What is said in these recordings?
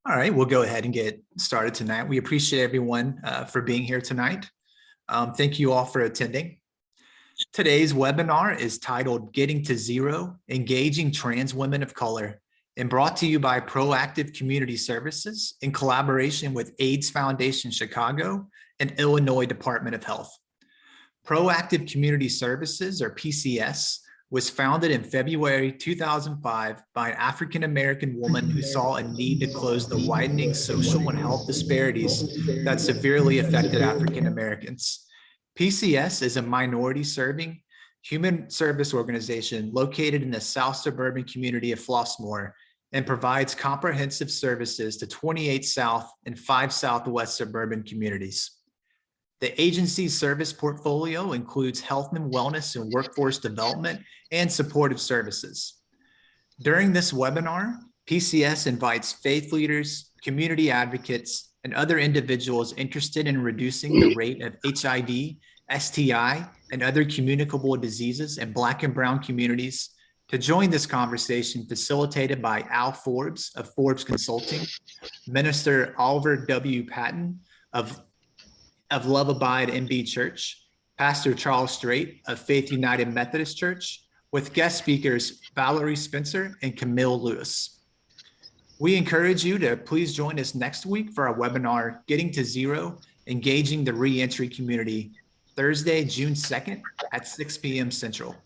All right, we'll go ahead and get started tonight. We appreciate everyone for being here tonight. Thank you all for attending. Today's webinar is titled Getting to Zero, Engaging Trans Women of Color, and brought to you by Proactive Community Services in collaboration with AIDS Foundation Chicago and Illinois Department of Health. Proactive Community Services, or PCS, was founded in February 2005 by an African-American woman who saw a need to close the widening social and health disparities that severely affected African-Americans. PCS is a minority-serving human service organization located in the South Suburban community of Flossmoor and provides comprehensive services to 28 South and 5 Southwest suburban communities. The agency's service portfolio includes health and wellness and workforce development and supportive services. During this webinar, PCS invites faith leaders, community advocates, and other individuals interested in reducing the rate of HIV, STI, and other communicable diseases in Black and Brown communities to join this conversation facilitated by Al Forbes of Forbes Consulting, Minister Oliver W. Patton of Love Abide MB Church, Pastor Charles Strait of Faith United Methodist Church, with guest speakers Valerie Spencer and Camille Lewis. We encourage you to please join us next week for our webinar, Getting to Zero, Engaging the Reentry Community, Thursday, June 2nd at 6 p.m. Central.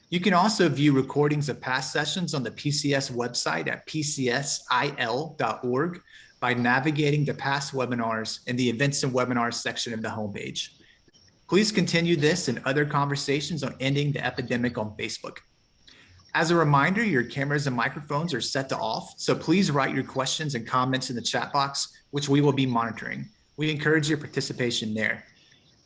You can also view recordings of past sessions on the PCS website at pcsil.org by navigating the past webinars in the events and webinars section of the homepage. Please continue this and other conversations on ending the epidemic on Facebook. As a reminder, your cameras and microphones are set to off, so please write your questions and comments in the chat box, which we will be monitoring. We encourage your participation there.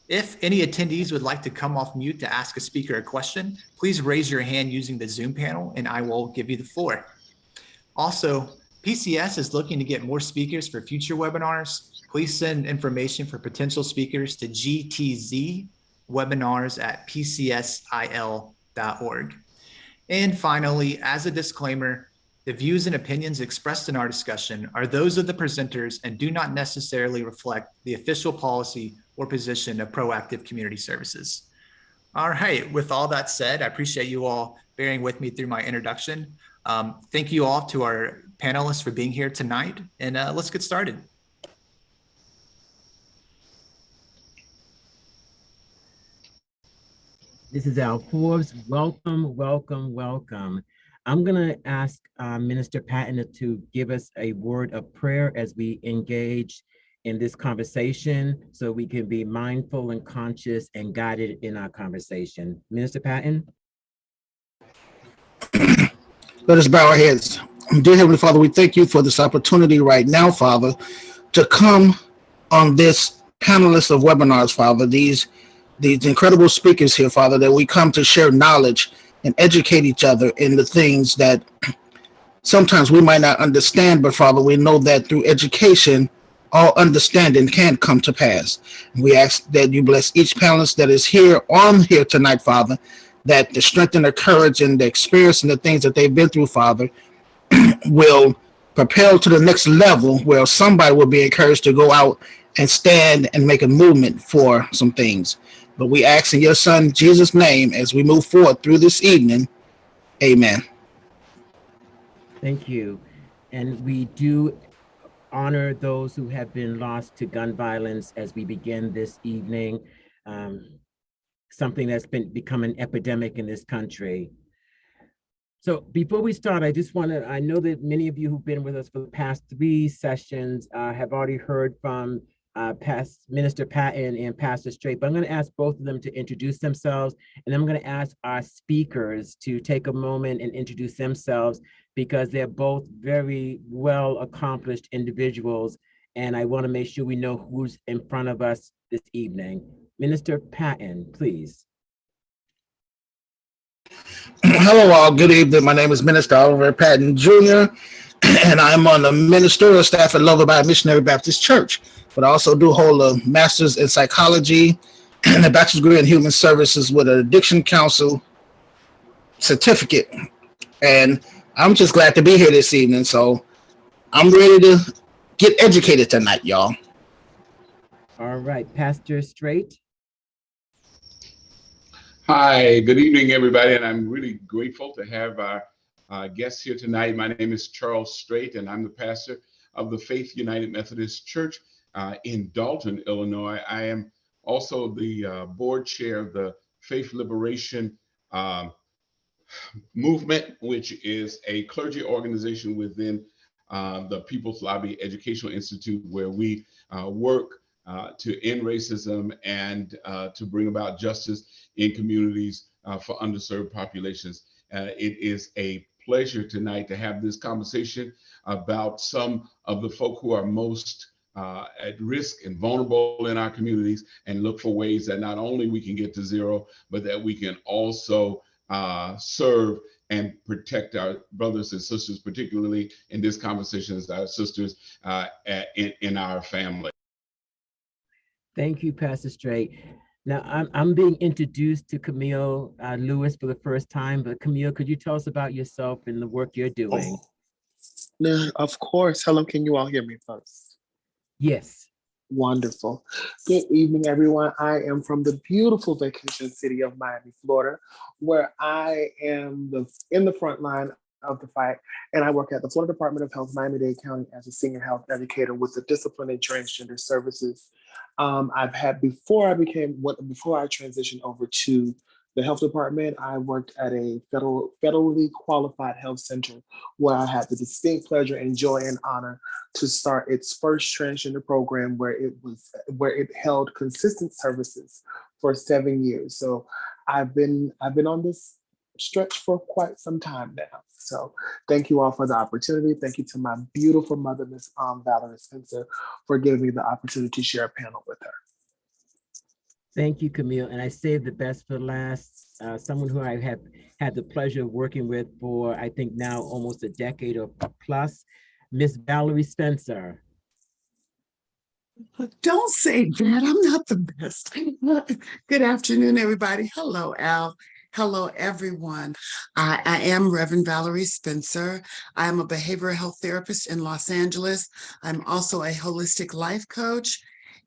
If any attendees would like to come off mute to ask a speaker a question, please raise your hand using the Zoom panel and I will give you the floor. Also, PCS is looking to get more speakers for future webinars. Please send information for potential speakers to gtzwebinars@pcsil.org. And finally, as a disclaimer, the views and opinions expressed in our discussion are those of the presenters and do not necessarily reflect the official policy or position of Proactive Community Services. All right, with all that said, I appreciate you all bearing with me through my introduction. Thank you all to our panelists for being here tonight, and let's get started. This is Al Forbes. Welcome, welcome, welcome. I'm gonna ask Minister Patton to give us a word of prayer as we engage in this conversation so we can be mindful and conscious and guided in our conversation. Minister Patton? Let us bow our heads. Dear Heavenly Father, we thank you for this opportunity right now, Father, to come on this panelist of webinars, Father, these incredible speakers here, Father, that we come to share knowledge and educate each other in the things that sometimes we might not understand, but Father, we know that through education, all understanding can come to pass. We ask that you bless each panelist that is here tonight, Father, that the strength and the courage and the experience and the things that they've been through, Father, will propel to the next level where somebody will be encouraged to go out and stand and make a movement for some things. But we ask in your Son, Jesus' name, as we move forward through this evening, amen. Thank you. And we do honor those who have been lost to gun violence as we begin this evening, something that's become an epidemic in this country. So before we start, I know that many of you who've been with us for the past 3 sessions have already heard from past Minister Patton and Pastor Strait, but I'm going to ask both of them to introduce themselves, and I'm going to ask our speakers to take a moment and introduce themselves because they're both very well accomplished individuals, and I want to make sure we know who's in front of us this evening. Minister Patton, please. Hello all, good evening. My name is Minister Oliver Patton Jr., and I'm on the ministerial staff at Love Abide Missionary Baptist Church, but I also do hold a master's in psychology and a bachelor's degree in human services with an addiction counsel certificate. And I'm just glad to be here this evening. So I'm ready to get educated tonight, y'all. All right, Pastor Straight. Hi, good evening, everybody, and I'm really grateful to have our guests here tonight. My name is Charles Straight, and I'm the pastor of the Faith United Methodist Church in Dalton, Illinois. I am also the board chair of the Faith Liberation Movement, which is a clergy organization within the People's Lobby Educational Institute, where we work to end racism and to bring about justice in communities for underserved populations. It is a pleasure tonight to have this conversation about some of the folk who are most at risk and vulnerable in our communities, and look for ways that not only we can get to zero, but that we can also serve and protect our brothers and sisters, particularly in this conversation as our sisters in our family. Thank you, Pastor Straight. Now, I'm being introduced to Camille Lewis for the first time, but Camille, could you tell us about yourself and the work you're doing? No, of course. Hello, can you all hear me first? Yes. Wonderful. Good evening, everyone. I am from the beautiful vacation city of Miami, Florida, where I am in the front line of the fight, and I work at the Florida Department of Health, Miami-Dade County, as a senior health educator with the discipline in transgender services. I've had before I transitioned over to the health department, I worked at a federally qualified health center where I had the distinct pleasure and joy and honor to start its first transgender program, where it held consistent services for 7 years. So I've been on this stretch for quite some time now. So thank you all for the opportunity. Thank you to my beautiful mother, Miss Valerie Spencer, for giving me the opportunity to share a panel with her. Thank you, Camille. And I saved the best for last. Someone who I have had the pleasure of working with for, I think now almost a decade or plus, Miss Valerie Spencer. Don't say that. I'm not the best. Good afternoon, everybody. Hello, Al. Hello, everyone. I am Reverend Valerie Spencer. I'm a behavioral health therapist in Los Angeles. I'm also a holistic life coach,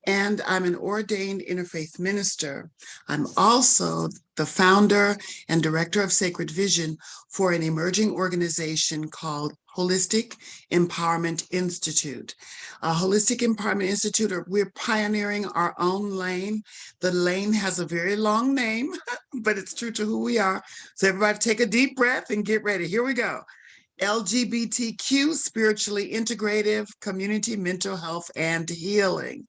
and I'm an ordained interfaith minister. I'm also the founder and director of Sacred Vision for an emerging organization called Holistic Empowerment Institute. Holistic Empowerment Institute, we're pioneering our own lane. The lane has a very long name, but it's true to who we are. So everybody take a deep breath and get ready. Here we go. LGBTQ, spiritually integrative, community, mental health, and healing.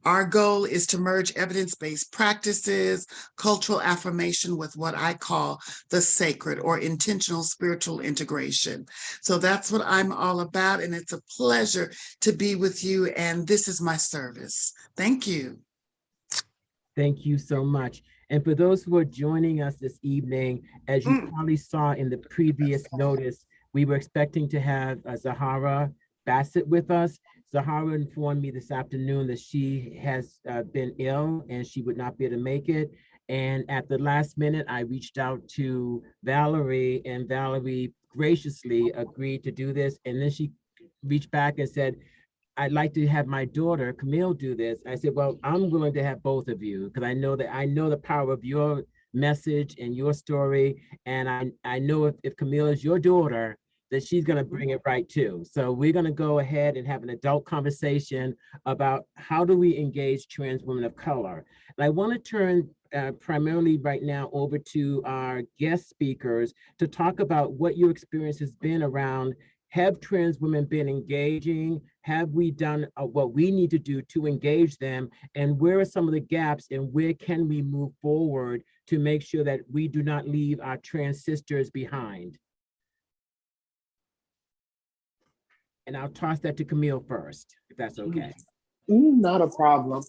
Our goal is to merge evidence-based practices, cultural affirmation with what I call the sacred or intentional spiritual integration. So that's what I'm all about, and it's a pleasure to be with you, and this is my service. Thank you. Thank you so much. And for those who are joining us this evening, as you probably saw in the previous notice, we were expecting to have Zahara Bassett with us. Zahara informed me this afternoon that she has been ill and she would not be able to make it. And at the last minute, I reached out to Valerie, and Valerie graciously agreed to do this. And then she reached back and said, I'd like to have my daughter, Camille, do this. I said, well, I'm willing to have both of you, because I know the power of your message and your story. And I know if Camille is your daughter, that she's going to bring it right too. So we're going to go ahead and have an adult conversation about how do we engage trans women of color. And I want to turn primarily right now over to our guest speakers to talk about what your experience has been around. Have trans women been engaging? Have we done what we need to do to engage them? And where are some of the gaps, and where can we move forward to make sure that we do not leave our trans sisters behind? And I'll toss that to Camille first, if that's okay. Not a problem.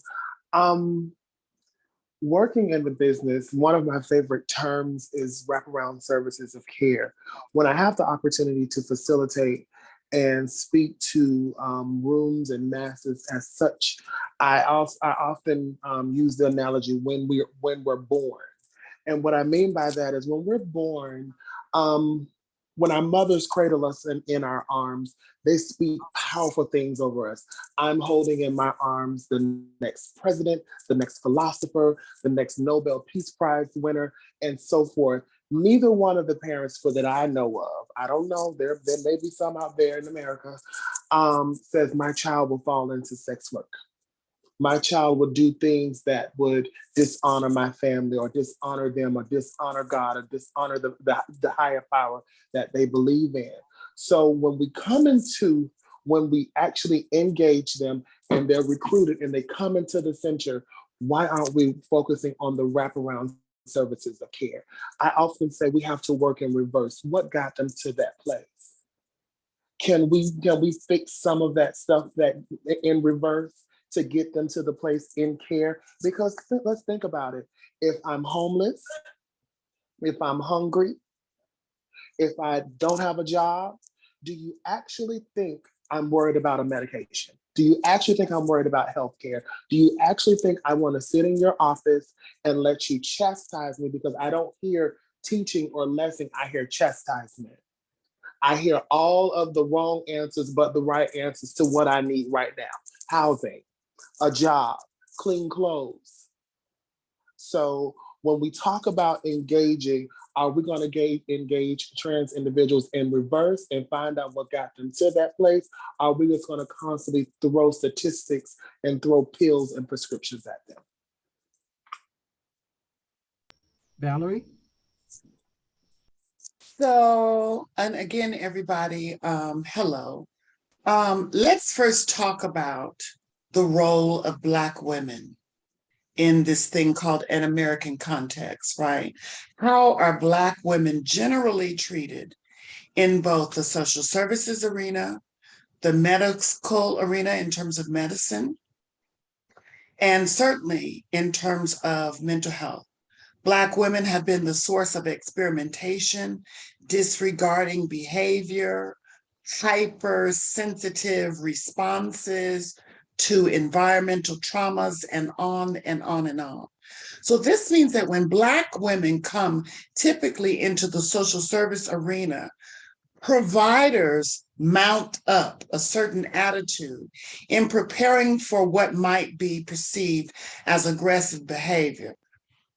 Working in the business, one of my favorite terms is wraparound services of care. When I have the opportunity to facilitate and speak to rooms and masses as such, I often use the analogy when we're born. And what I mean by that is when we're born, When our mothers cradle us in our arms, they speak powerful things over us. I'm holding in my arms the next president, the next philosopher, the next Nobel Peace Prize winner, and so forth. Neither one of the parents for that I know of, I don't know, there may be some out there in America, says my child will fall into sex work. My child would do things that would dishonor my family or dishonor them or dishonor God or dishonor the higher power that they believe in. So when we actually engage them and they're recruited and they come into the center, why aren't we focusing on the wraparound services of care? I often say we have to work in reverse. What got them to that place? Can we fix some of that stuff that in reverse to get them to the place in care? Because let's think about it. If I'm homeless, if I'm hungry, if I don't have a job, do you actually think I'm worried about a medication? Do you actually think I'm worried about healthcare? Do you actually think I want to sit in your office and let you chastise me? Because I don't hear teaching or lesson, I hear chastisement. I hear all of the wrong answers, but the right answers to what I need right now. Housing, a job, clean clothes. So when we talk about engaging, are we going to engage trans individuals in reverse and find out what got them to that place? Are we just going to constantly throw statistics and throw pills and prescriptions at them? Valerie? So, and again, everybody, hello. Let's first talk about the role of Black women in this thing called an American context, right? How are Black women generally treated in both the social services arena, the medical arena in terms of medicine, and certainly in terms of mental health? Black women have been the source of experimentation, disregarding behavior, hypersensitive responses to environmental traumas, and on and on and on. So this means that when Black women come typically into the social service arena, providers mount up a certain attitude in preparing for what might be perceived as aggressive behavior.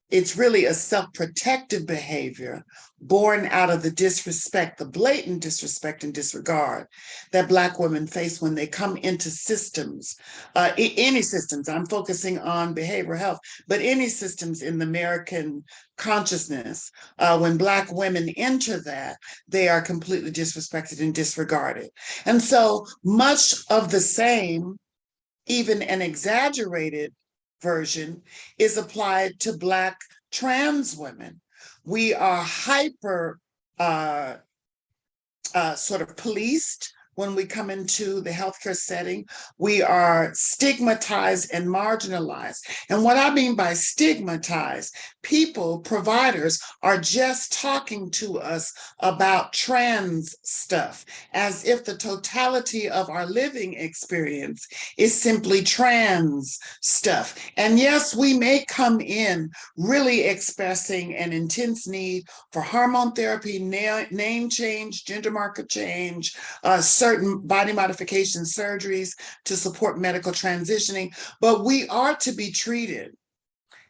It's really a self-protective behavior born out of the disrespect, the blatant disrespect and disregard that Black women face when they come into systems, any systems. I'm focusing on behavioral health, but any systems in the American consciousness. When Black women enter that, they are completely disrespected and disregarded. And so much of the same, even an exaggerated version, is applied to Black trans women. We are hyper sort of policed when we come into the healthcare setting. We are stigmatized and marginalized. And what I mean by stigmatized, people, providers, are just talking to us about trans stuff as if the totality of our living experience is simply trans stuff. And yes, we may come in really expressing an intense need for hormone therapy, name change, gender marker change, certain body modification surgeries to support medical transitioning, but we are to be treated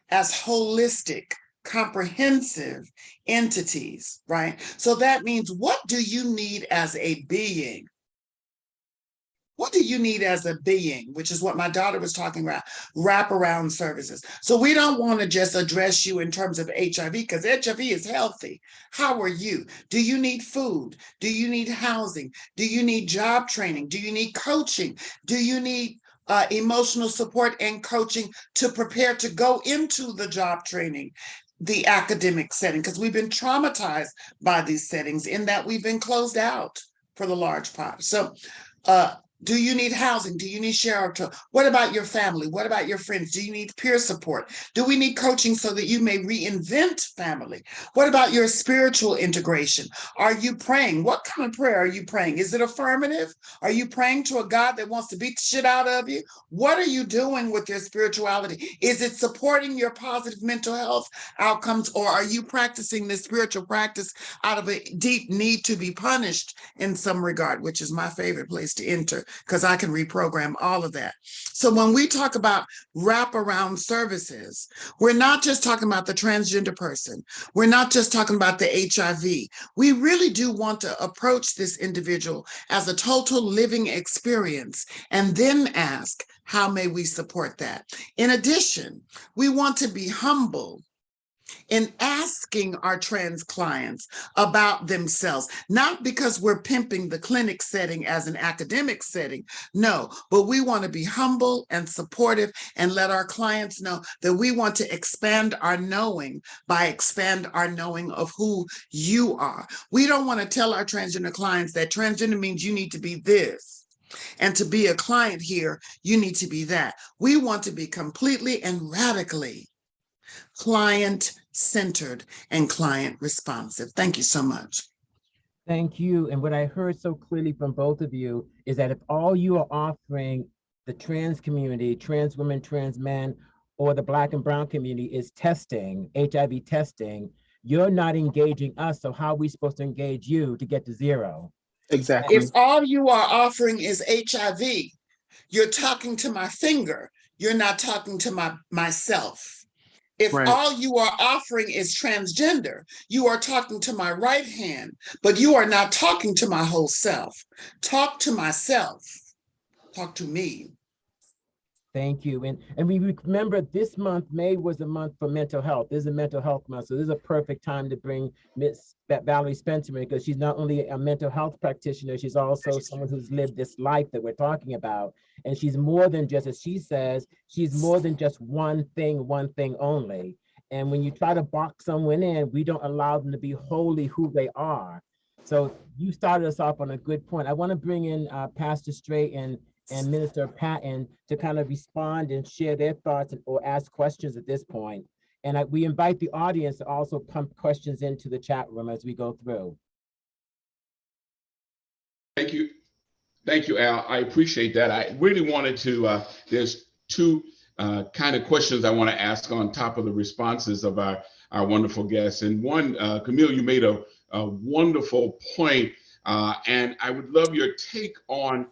as holistic, comprehensive entities, right? So that means, what do you need as a being? What do you need as a being, which is what my daughter was talking about, wraparound services. So we don't want to just address you in terms of HIV, because HIV is healthy. How are you? Do you need food? Do you need housing? Do you need job training? Do you need coaching? Do you need emotional support and coaching to prepare to go into the job training, the academic setting? Because we've been traumatized by these settings in that we've been closed out for the large part. So Do you need housing? Do you need shelter? What about your family? What about your friends? Do you need peer support? Do we need coaching so that you may reinvent family? What about your spiritual integration? Are you praying? What kind of prayer are you praying? Is it affirmative? Are you praying to a God that wants to beat the shit out of you? What are you doing with your spirituality? Is it supporting your positive mental health outcomes, or are you practicing this spiritual practice out of a deep need to be punished in some regard, which is my favorite place to enter, because I can reprogram all of that. So when we talk about wraparound services, we're not just talking about the transgender person. We're not just talking about the HIV. We really do want to approach this individual as a total living experience and then ask, how may we support that? In addition, we want to be humble in asking our trans clients about themselves, not because we're pimping the clinic setting as an academic setting, no, but we want to be humble and supportive and let our clients know that we want to expand our knowing by expand our knowing of who you are. We don't want to tell our transgender clients that transgender means you need to be this. And to be a client here, you need to be that. We want to be completely and radically client-centered and client-responsive. Thank you so much. Thank you. And what I heard so clearly from both of you is that if all you are offering the trans community, trans women, trans men, or the Black and Brown community is testing, HIV testing, you're not engaging us. So how are we supposed to engage you to get to zero? Exactly. If all you are offering is HIV, you're talking to my finger. You're not talking to myself. If Right. all you are offering is transgender, you are talking to my right hand, but you are not talking to my whole self. Talk to myself. Talk to me. Thank you. And we remember this month, May was a month for mental health. This is a mental health month. So this is a perfect time to bring Miss Valerie Spencer in, because she's not only a mental health practitioner, she's also someone who's lived this life that we're talking about. And she's more than just, as she says, she's more than just one thing only. And when you try to box someone in, we don't allow them to be wholly who they are. So you started us off on a good point. I want to bring in Pastor Strait and Minister Patton to kind of respond and share their thoughts or ask questions at this point. And we invite the audience to also pump questions into the chat room as we go through. Thank you. Thank you, Al. I appreciate that. I really wanted to, there's two kind of questions I want to ask on top of the responses of our wonderful guests. And one, Camille, you made a wonderful point, and I would love your take on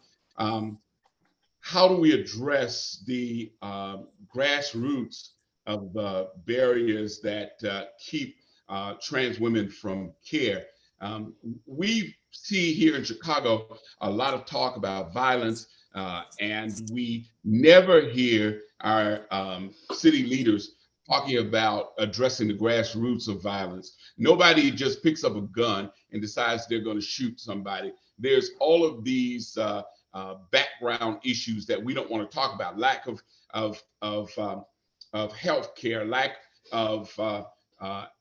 how do we address the grassroots of the barriers that keep trans women from care? We see here in Chicago a lot of talk about violence, and we never hear our city leaders talking about addressing the grassroots of violence. Nobody just picks up a gun and decides they're going to shoot somebody. There's all of these background issues that we don't want to talk about: lack of health care, lack of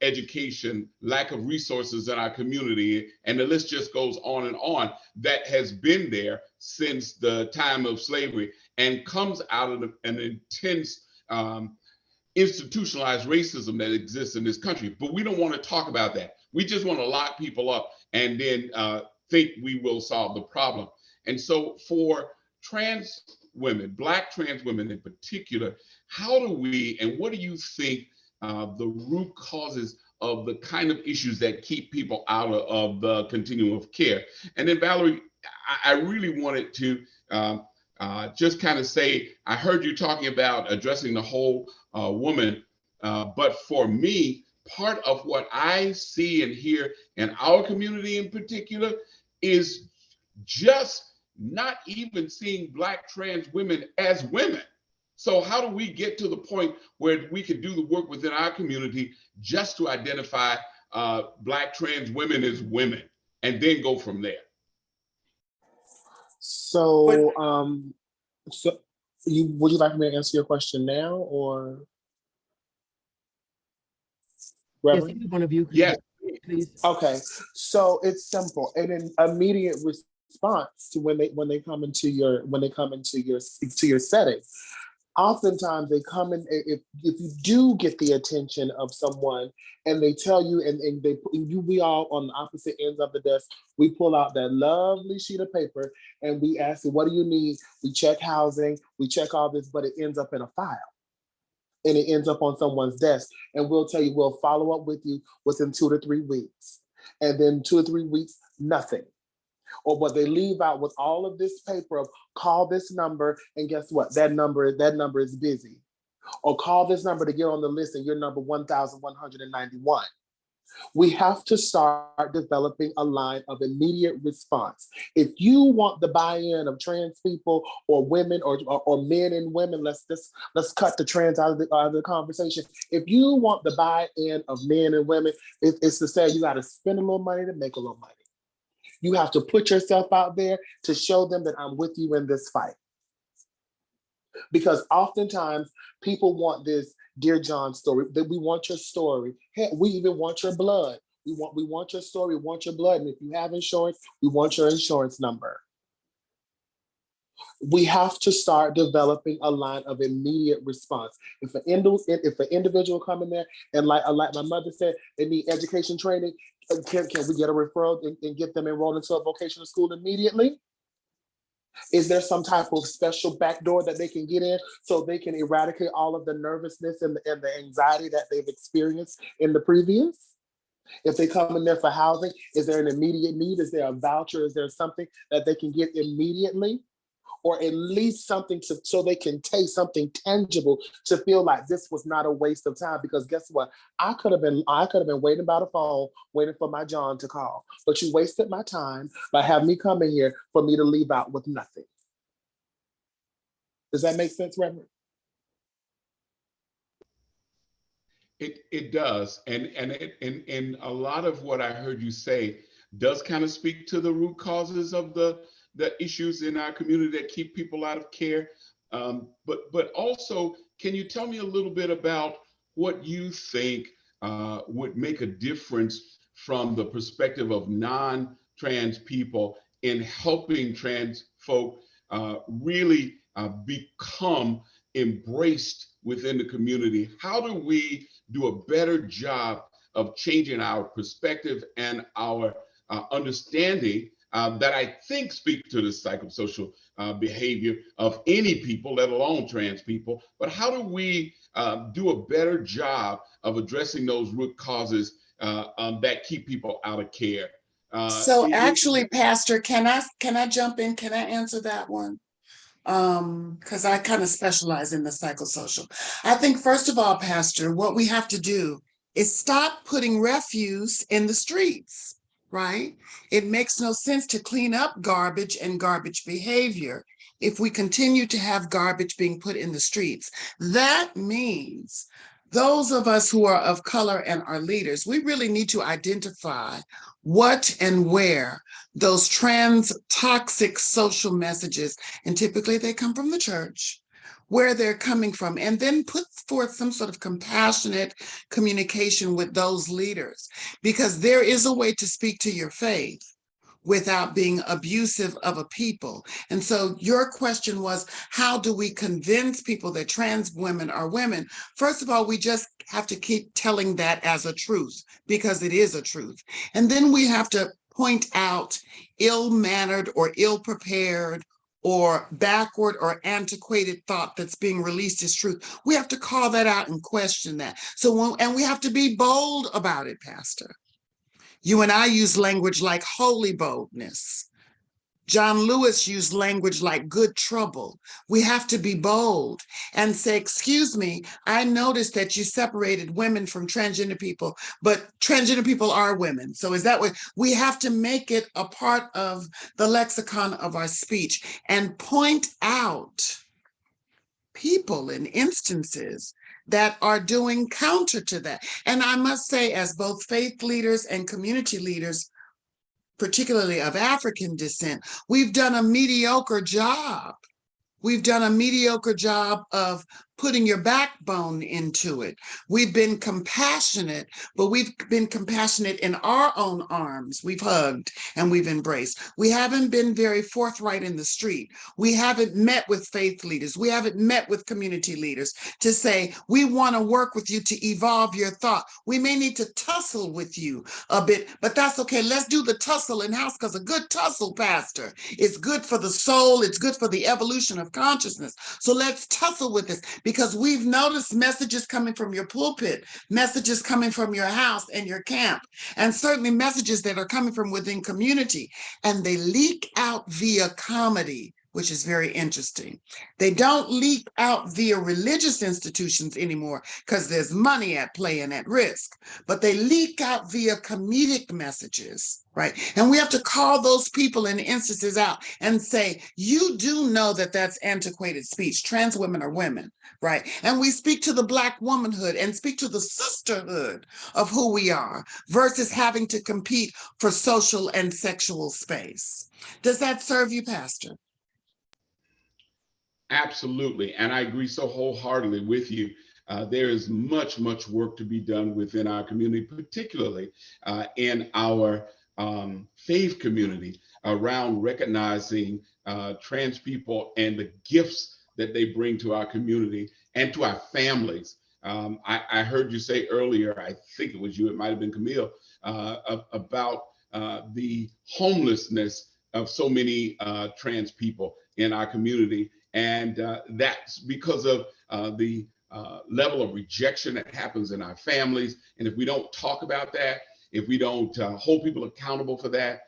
education, lack of resources in our community, and the list just goes on, that has been there since the time of slavery and comes out of an intense institutionalized racism that exists in this country. But we don't want to talk about that. We just want to lock people up and then think we will solve the problem. And so for trans women, Black trans women in particular, how do we, and what do you think the root causes of the kind of issues that keep people out of the continuum of care? And then Valerie, I really wanted to just kind of say, I heard you talking about addressing the whole woman, but for me, part of what I see and hear in our community in particular is just not even seeing Black trans women as women. So how do we get to the point where we can do the work within our community just to identify Black trans women as women and then go from there? So, would you like me to answer your question now, or? Reverend? Yes, one of you. Yes. Please. Okay, so it's simple. An immediate response to when they come into your setting. Oftentimes they come in, if you do get the attention of someone and they tell you, we all on the opposite ends of the desk, we pull out that lovely sheet of paper and we ask you, what do you need? We check housing, we check all this, but it ends up in a file and it ends up on someone's desk. And we'll tell you, we'll follow up with you within 2 to 3 weeks. And then 2 or 3 weeks, nothing. Or but they leave out with all of this paper of call this number, and guess what? That number is busy. Or call this number to get on the list, and you're number 1,191. We have to start developing a line of immediate response. If you want the buy-in of trans people or women or men and women, let's cut the trans out of the conversation. If you want the buy-in of men and women, it's to say you got to spend a little money to make a little money. You have to put yourself out there to show them that I'm with you in this fight. Because oftentimes people want this Dear John story, that we want your story. Hey, we even want your blood. We want your story, we want your blood. And if you have insurance, we want your insurance number. We have to start developing a line of immediate response. If an individual come in there and like my mother said, they need education training, can we get a referral and get them enrolled into a vocational school immediately? Is there some type of special back door that they can get in so they can eradicate all of the nervousness and the anxiety that they've experienced in the previous? If they come in there for housing, is there an immediate need? Is there a voucher? Is there something that they can get immediately? Or at least something so they can taste something tangible to feel like this was not a waste of time. Because guess what? I could have been waiting by the phone, waiting for my John to call. But you wasted my time by having me come in here for me to leave out with nothing. Does that make sense, Reverend? It does. And a lot of what I heard you say does kind of speak to the root causes of the issues in our community that keep people out of care. But also, can you tell me a little bit about what you think would make a difference from the perspective of non-trans people in helping trans folk really become embraced within the community? How do we do a better job of changing our perspective and our understanding that I think speak to the psychosocial behavior of any people, let alone trans people? But how do we do a better job of addressing those root causes that keep people out of care? So actually, Pastor, can I jump in? Can I answer that one? Because I kind of specialize in the psychosocial. I think, first of all, Pastor, what we have to do is stop putting refuse in the streets. Right? It makes no sense to clean up garbage and garbage behavior if we continue to have garbage being put in the streets. That means those of us who are of color and are leaders, we really need to identify what and where those trans toxic social messages, and typically they come from the church, where they're coming from, and then put forth some sort of compassionate communication with those leaders, because there is a way to speak to your faith without being abusive of a people. And so your question was, how do we convince people that trans women are women? First of all, we just have to keep telling that as a truth, because it is a truth. And then we have to point out ill-mannered or ill-prepared or backward or antiquated thought that's being released as truth. We have to call that out and question that. And we have to be bold about it, Pastor. You and I use language like holy boldness. John Lewis used language like good trouble. We have to be bold and say, excuse me, I noticed that you separated women from transgender people, but transgender people are women. So is that what we have to make it a part of the lexicon of our speech and point out people and instances that are doing counter to that. And I must say, as both faith leaders and community leaders, particularly of African descent, we've done a mediocre job. We've done a mediocre job of putting your backbone into it. We've been compassionate, but we've been compassionate in our own arms. We've hugged and we've embraced. We haven't been very forthright in the street. We haven't met with faith leaders. We haven't met with community leaders to say, we want to work with you to evolve your thought. We may need to tussle with you a bit, but that's okay. Let's do the tussle in house, because a good tussle, Pastor, is good for the soul. It's good for the evolution of consciousness. So let's tussle with this, because we've noticed messages coming from your pulpit, messages coming from your house and your camp, and certainly messages that are coming from within community, and they leak out via comedy, which is very interesting. They don't leak out via religious institutions anymore because there's money at play and at risk, but they leak out via comedic messages, right? And we have to call those people and instances out and say, you do know that that's antiquated speech. Trans women are women, right? And we speak to the Black womanhood and speak to the sisterhood of who we are versus having to compete for social and sexual space. Does that serve you, Pastor? Absolutely. And I agree so wholeheartedly with you. There is much, much work to be done within our community, particularly in our faith community, around recognizing trans people and the gifts that they bring to our community and to our families. I heard you say earlier, I think it was you, it might have been Camille, about the homelessness of so many trans people in our community. And that's because of the level of rejection that happens in our families. And if we don't talk about that, if we don't hold people accountable for that,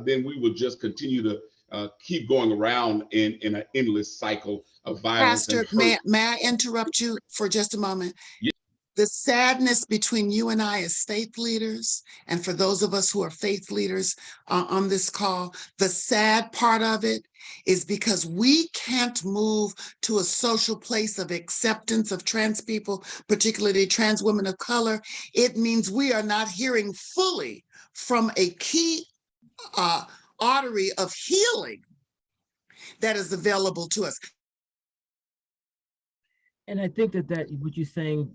then we will just continue to keep going around in an endless cycle of violence. Pastor, may I interrupt you for just a moment? Yeah. The sadness between you and I as faith leaders, and for those of us who are faith leaders on this call, the sad part of it is because we can't move to a social place of acceptance of trans people, particularly trans women of color. It means we are not hearing fully from a key artery of healing that is available to us. And I think that what you're saying,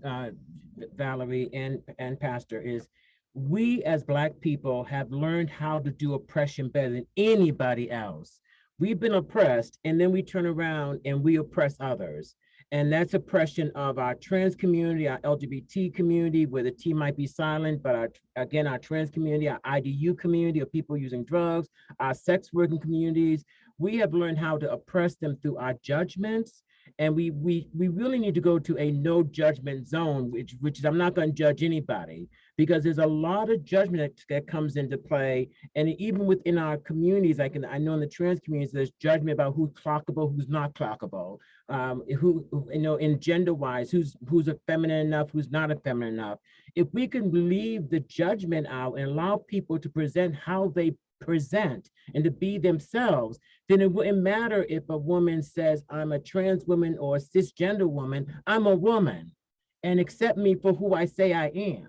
Valerie and Pastor, is we as Black people have learned how to do oppression better than anybody else. We've been oppressed, and then we turn around and we oppress others. And that's oppression of our trans community, our LGBT community, where the T might be silent, but our trans community, our IDU community of people using drugs, our sex working communities. We have learned how to oppress them through our judgments. And we really need to go to a no judgment zone, which is I'm not going to judge anybody, because there's a lot of judgment that comes into play. And even within our communities, I know in the trans communities, there's judgment about who's clockable, who's not clockable, in gender wise, who's effeminate enough, who's not effeminate enough. If we can leave the judgment out and allow people to present how they present and to be themselves, then it wouldn't matter if a woman says, I'm a trans woman or a cisgender woman, I'm a woman, and accept me for who I say I am.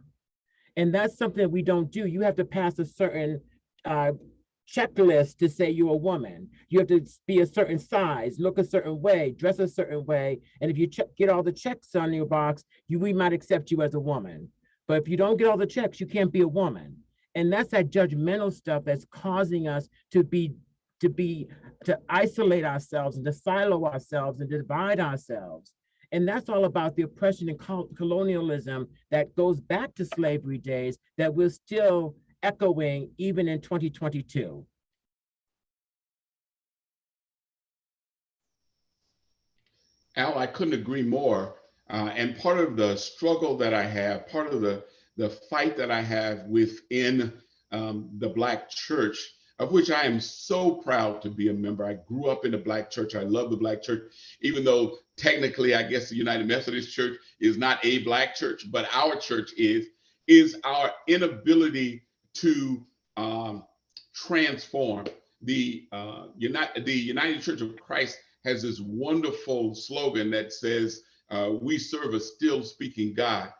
And that's something that we don't do. You have to pass a certain checklist to say you're a woman. You have to be a certain size, look a certain way, dress a certain way. And if you get all the checks on your box, we might accept you as a woman. But if you don't get all the checks, you can't be a woman. And that's that judgmental stuff that's causing us to isolate ourselves and to silo ourselves and to divide ourselves. And that's all about the oppression and colonialism that goes back to slavery days that we're still echoing even in 2022. Al, I couldn't agree more. And part of the struggle that I have, part of the fight that I have within the Black church, of which I am so proud to be a member. I grew up in the Black church. I love the Black church, even though technically, I guess the United Methodist Church is not a Black church, but our church is our inability to transform. The United Church of Christ has this wonderful slogan that says, we serve a still speaking God.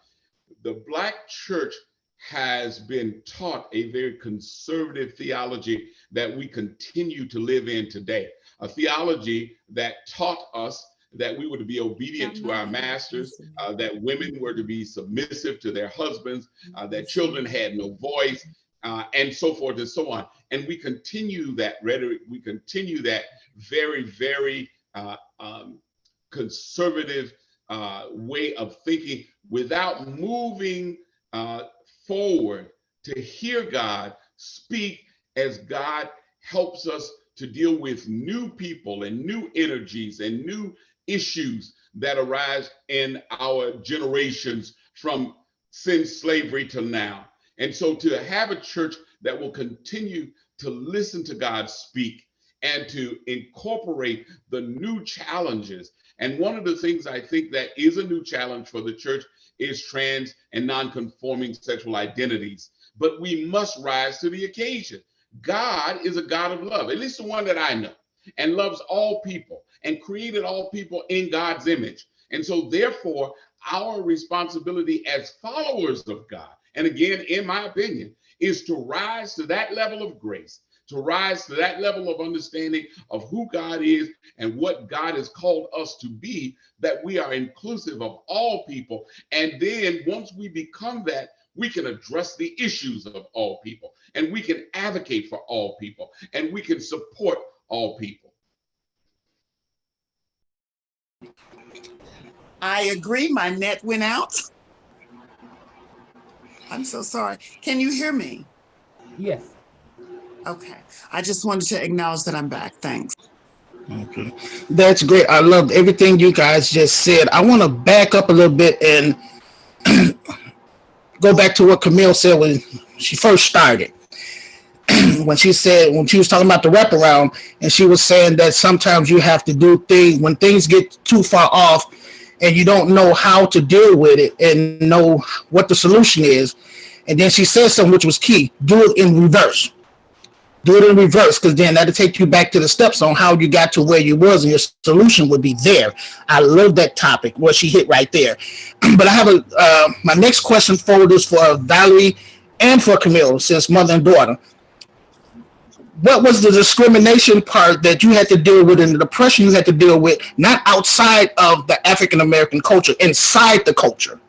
The Black church has been taught a very conservative theology that we continue to live in today, a theology that taught us that we were to be obedient to our masters, that women were to be submissive to their husbands, that children had no voice, and so forth and so on. And we continue that rhetoric, we continue that very, very conservative way of thinking without moving forward to hear God speak as God helps us to deal with new people and new energies and new issues that arise in our generations from since slavery till now. And so to have a church that will continue to listen to God speak and to incorporate the new challenges. And one of the things I think that is a new challenge for the church is trans and non-conforming sexual identities. But we must rise to the occasion. God is a God of love, at least the one that I know, and loves all people and created all people in God's image. And so therefore, our responsibility as followers of God, and again, in my opinion, is to rise to that level of grace, to rise to that level of understanding of who God is and what God has called us to be, that we are inclusive of all people. And then once we become that, we can address the issues of all people, and we can advocate for all people, and we can support all people. I agree. My net went out. I'm so sorry. Can you hear me? Yes. Okay. I just wanted to acknowledge that I'm back. Thanks. Okay, that's great. I loved everything you guys just said. I want to back up a little bit and go back to what Camille said when she first started. When she was talking about the wraparound, and she was saying that sometimes you have to do things when things get too far off and you don't know how to deal with it and know what the solution is. And then she said something which was key: do it in reverse. Do it in reverse, because then that'll take you back to the steps on how you got to where you was, and your solution would be there. I love that topic, what she hit right there. But I have my next question forward is for Valerie and for Camille, since mother and daughter. What was the discrimination part that you had to deal with, and the depression you had to deal with, not outside of the African American culture, inside the culture,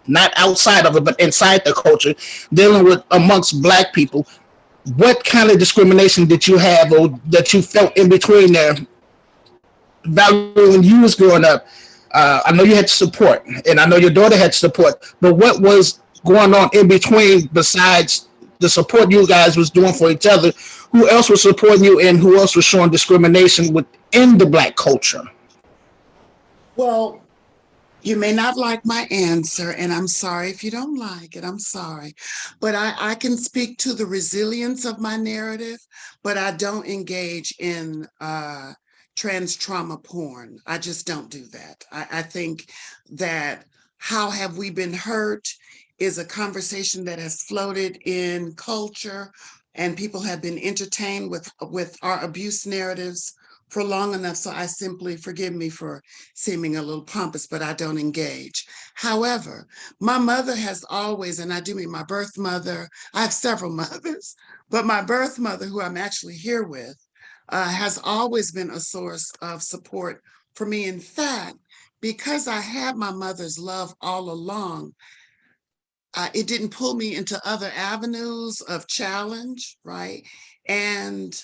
not outside of it, but inside the culture, dealing with amongst Black people? What kind of discrimination did you have, or that you felt in between there? Valerie, when you was growing up, I know you had support, and I know your daughter had support, but what was going on in between besides the support you guys was doing for each other? Who else was supporting you, and who else was showing discrimination within the Black culture? Well, you may not like my answer, and I'm sorry if you don't like it. I'm sorry. But I can speak to the resilience of my narrative, but I don't engage in trans trauma porn. I just don't do that. I think that how have we been hurt is a conversation that has floated in culture, and people have been entertained with our abuse narratives for long enough. So I simply, forgive me for seeming a little pompous, but I don't engage. However, my mother has always, and I do mean my birth mother, I have several mothers, but my birth mother, who I'm actually here with, has always been a source of support for me. In fact, because I had my mother's love all along, it didn't pull me into other avenues of challenge, right? And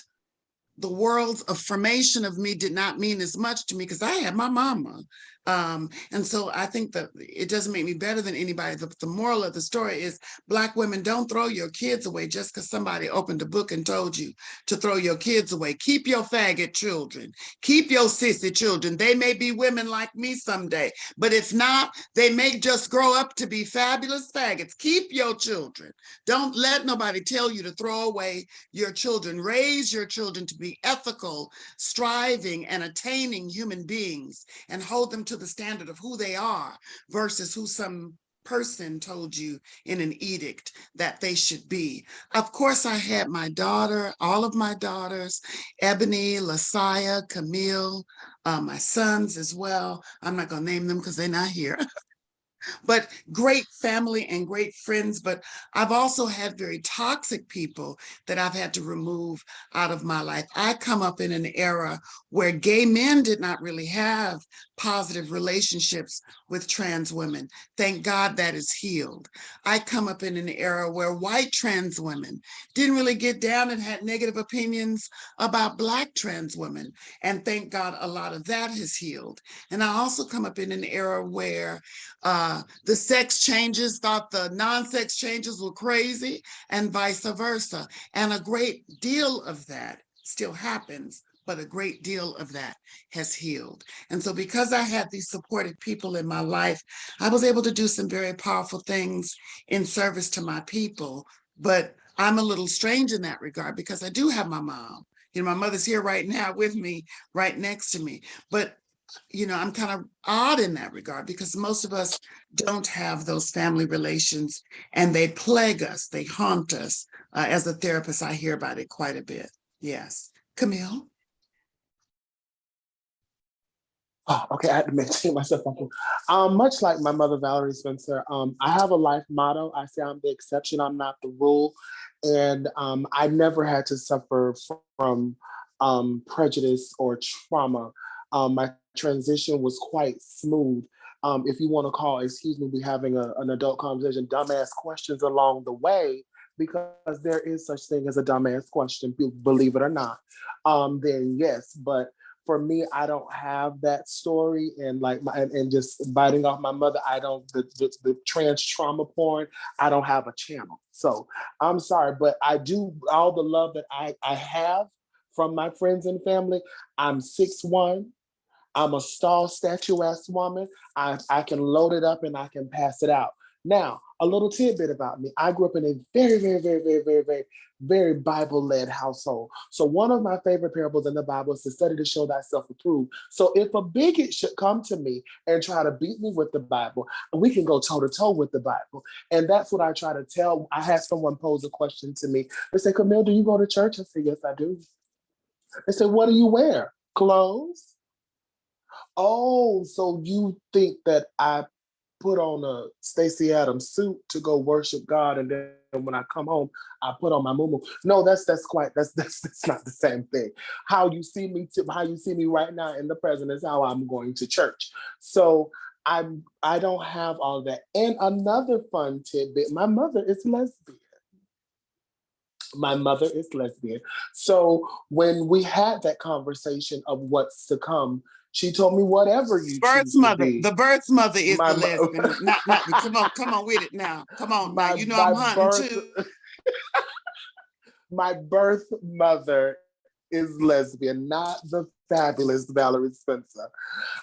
the world's affirmation of me did not mean as much to me because I had my mama. And so I think that it doesn't make me better than anybody. The moral of the story is Black women, don't throw your kids away just because somebody opened a book and told you to throw your kids away. Keep your faggot children. Keep your sissy children. They may be women like me someday, but if not, they may just grow up to be fabulous faggots. Keep your children. Don't let nobody tell you to throw away your children. Raise your children to be ethical, striving, and attaining human beings, and hold them to the standard of who they are versus who some person told you in an edict that they should be. Of course, I had my daughter, all of my daughters, Ebony, Lasaya, Camille, my sons as well. I'm not going to name them because they're not here. but great family and great friends. But I've also had very toxic people that I've had to remove out of my life. I come up in an era where gay men did not really have positive relationships with trans women. Thank God that is healed. I come up in an era where white trans women didn't really get down and had negative opinions about Black trans women. And thank God a lot of that has healed. And I also come up in an era where the sex changes thought the non-sex changes were crazy and vice versa. And a great deal of that still happens, but a great deal of that has healed. And so because I had these supportive people in my life, I was able to do some very powerful things in service to my people. But I'm a little strange in that regard because I do have my mom. You know, my mother's here right now with me, right next to me. But you know, I'm kind of odd in that regard because most of us don't have those family relations and they plague us, they haunt us. As a therapist, I hear about it quite a bit. Yes. Camille? Oh, okay, I had to maintain myself. Much like my mother, Valerie Spencer, I have a life motto. I say I'm the exception, I'm not the rule. And I never had to suffer from prejudice or trauma. My transition was quite smooth. If you want to call, excuse me, we having an adult conversation, dumbass questions along the way, because there is such thing as a dumbass question, believe it or not, then yes, but for me, I don't have that story, and and just biting off my mother, I don't the trans trauma porn. I don't have a channel, so I'm sorry, but I do all the love that I have from my friends and family. I'm 6'1". I'm a tall, statuesque woman. I can load it up and I can pass it out. Now, a little tidbit about me. I grew up in a very, very, very, very, very, very, very Bible-led household. So one of my favorite parables in the Bible is to study to show thyself approved. So if a bigot should come to me and try to beat me with the Bible, we can go toe-to-toe with the Bible. And that's what I try to tell. I had someone pose a question to me. They say, Camille, do you go to church? I said, yes, I do. They said, what do you wear? Clothes? Oh, so you think that I put on a Stacey Adams suit to go worship God, and then when I come home, I put on my muumuu? No, that's not the same thing. How you see me right now in the present is how I'm going to church. So I don't have all that. And another fun tidbit: my mother is lesbian. My mother is lesbian. So when we had that conversation of what's to come, she told me, whatever you Birth choose mother. to be. The birth mother is My the lesbian. Not come on with it now. Come on now. You know I'm hunting too. My birth mother is lesbian, not the fabulous Valerie Spencer.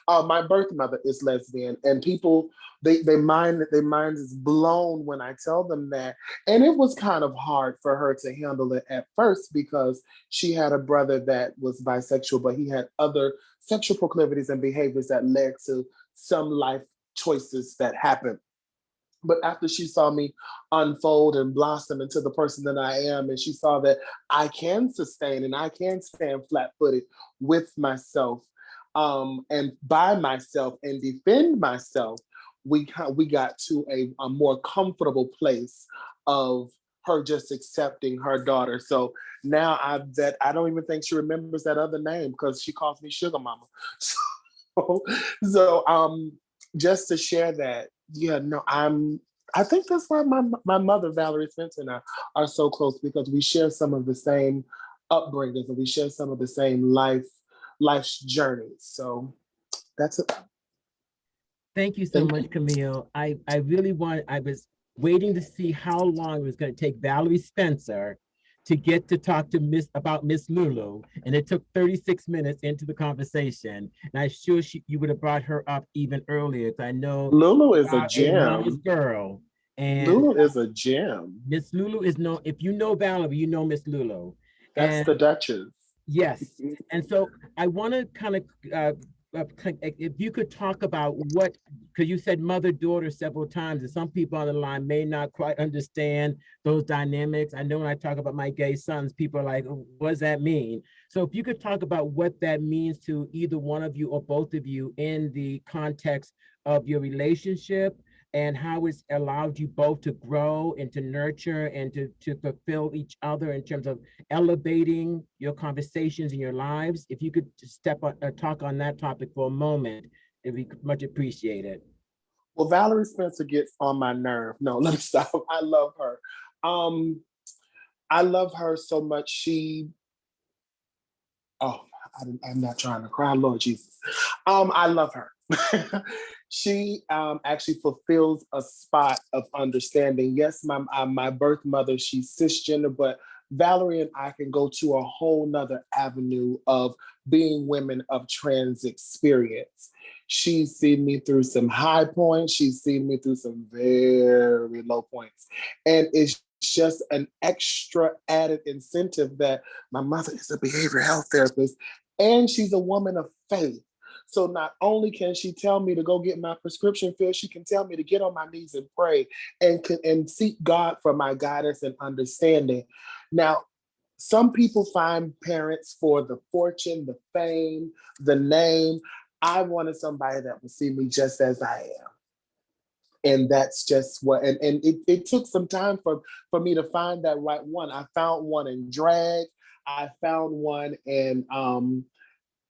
My birth mother is lesbian, and people their mind is blown when I tell them that. And it was kind of hard for her to handle it at first because she had a brother that was bisexual, but he had other sexual proclivities and behaviors that led to some life choices that happened. But after she saw me unfold and blossom into the person that I am, and she saw that I can sustain and I can stand flat-footed with myself and by myself and defend myself, we got to a more comfortable place of her just accepting her daughter. So now I don't even think she remembers that other name because she calls me Sugar Mama. So just to share that, yeah, no, I think that's why my mother, Valerie Spencer, and I are so close, because we share some of the same upbringings and we share some of the same life's journeys. So that's it. Thank you so much, Camille. I was waiting to see how long it was going to take Valerie Spencer to get to talk to Miss Lulu, and it took 36 minutes into the conversation. And I'm sure you would have brought her up even earlier. I know Lulu is a gem. Mama's girl, and Lulu is a gem. Miss Lulu is known. If you know Valerie, you know Miss Lulu. That's the Duchess. Yes, and so I want to kind of. If you could talk about what, because you said mother-daughter several times, and some people on the line may not quite understand those dynamics. I know when I talk about my gay sons, people are like, what does that mean? So if you could talk about what that means to either one of you or both of you in the context of your relationship, and how it's allowed you both to grow and to nurture and to fulfill each other in terms of elevating your conversations in your lives. If you could just step on talk on that topic for a moment, it'd be much appreciated. Well, Valerie Spencer gets on my nerve. No, let me stop. I love her. I love her so much. I'm not trying to cry, Lord Jesus. I love her. She actually fulfills a spot of understanding. Yes, my birth mother, she's cisgender, but Valerie and I can go to a whole nother avenue of being women of trans experience. She's seen me through some high points. She's seen me through some very low points. And it's just an extra added incentive that my mother is a behavioral health therapist and she's a woman of faith. So not only can she tell me to go get my prescription filled, she can tell me to get on my knees and pray and seek God for my guidance and understanding. Now, some people find parents for the fortune, the fame, the name. I wanted somebody that would see me just as I am. And that's just what, and it took some time for me to find that right one. I found one in drag. I found one in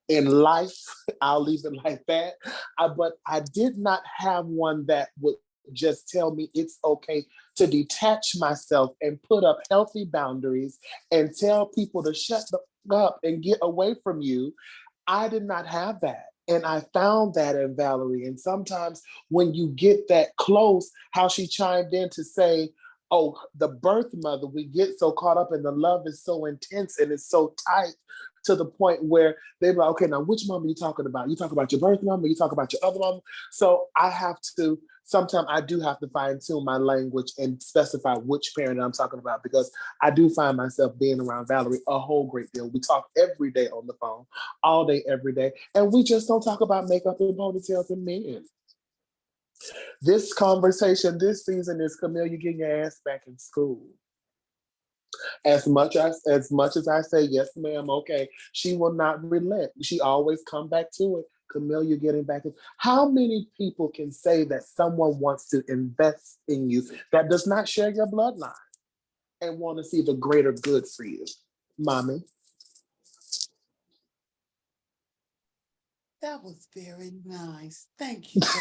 life. I'll leave it like that. But I did not have one that would just tell me it's okay to detach myself and put up healthy boundaries and tell people to shut the up and get away from you. I did not have that. And I found that in Valerie. And sometimes when you get that close, how she chimed in to say, oh, the birth mother, we get so caught up in the love is so intense and it's so tight to the point where they're like, okay, now which mom are you talking about? You talk about your birth mom or you talk about your other mom? So sometimes I do have to fine tune my language and specify which parent I'm talking about, because I do find myself being around Valerie a whole great deal. We talk every day on the phone, all day, every day. And we just don't talk about makeup and ponytails and men. This conversation this season is, Camille, you getting your ass back in school. As much as I say, yes, ma'am, okay, she will not relent. She always come back to it. Camille, you're getting back in. How many people can say that someone wants to invest in you that does not share your bloodline and want to see the greater good for you? Mommy. That was very nice. Thank you, daughter.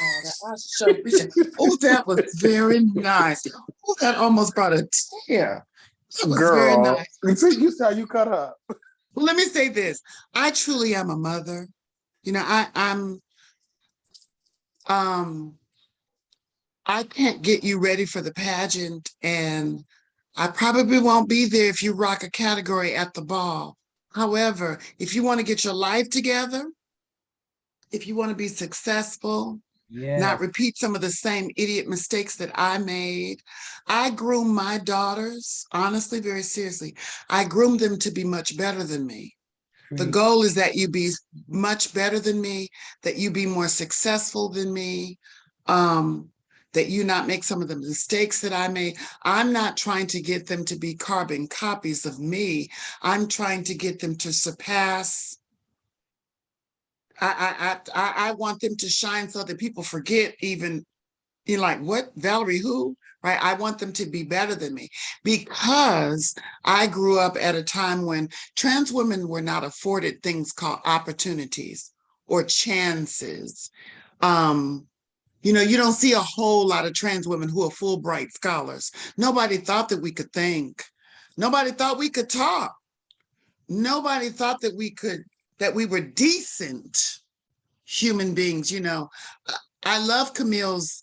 I so appreciate it. Oh, that was very nice. Oh, that almost brought a tear. That was very nice. You saw you cut up. Well, let me say this. I truly am a mother. You know, I can't get you ready for the pageant, and I probably won't be there if you rock a category at the ball. However, if you want to get your life together, if you want to be successful, not repeat some of the same idiot mistakes that I made. I groom my daughters, honestly, very seriously. I groom them to be much better than me. The goal is that you be much better than me, that you be more successful than me, that you not make some of the mistakes that I made. I'm not trying to get them to be carbon copies of me. I'm trying to get them to surpass. I want them to shine so that people forget even, you're like, what, Valerie, who? Right? I want them to be better than me, because I grew up at a time when trans women were not afforded things called opportunities or chances. You know, you don't see a whole lot of trans women who are Fulbright scholars. Nobody thought that we could think. Nobody thought we could talk. Nobody thought that we were decent human beings. You know, I love Camille's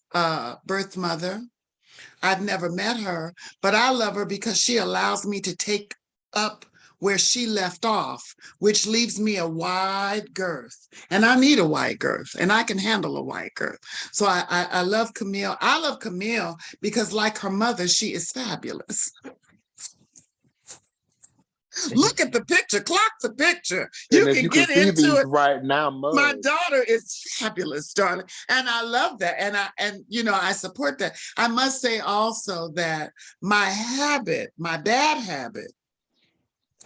birth mother. I've never met her, but I love her because she allows me to take up where she left off, which leaves me a wide girth. And I need a wide girth, and I can handle a wide girth. So I love Camille. I love Camille because, like her mother, she is fabulous. Look at the picture, clock the picture. You can get into it right now. My daughter is fabulous, darling. And I love that. And you know, I support that. I must say also that my bad habit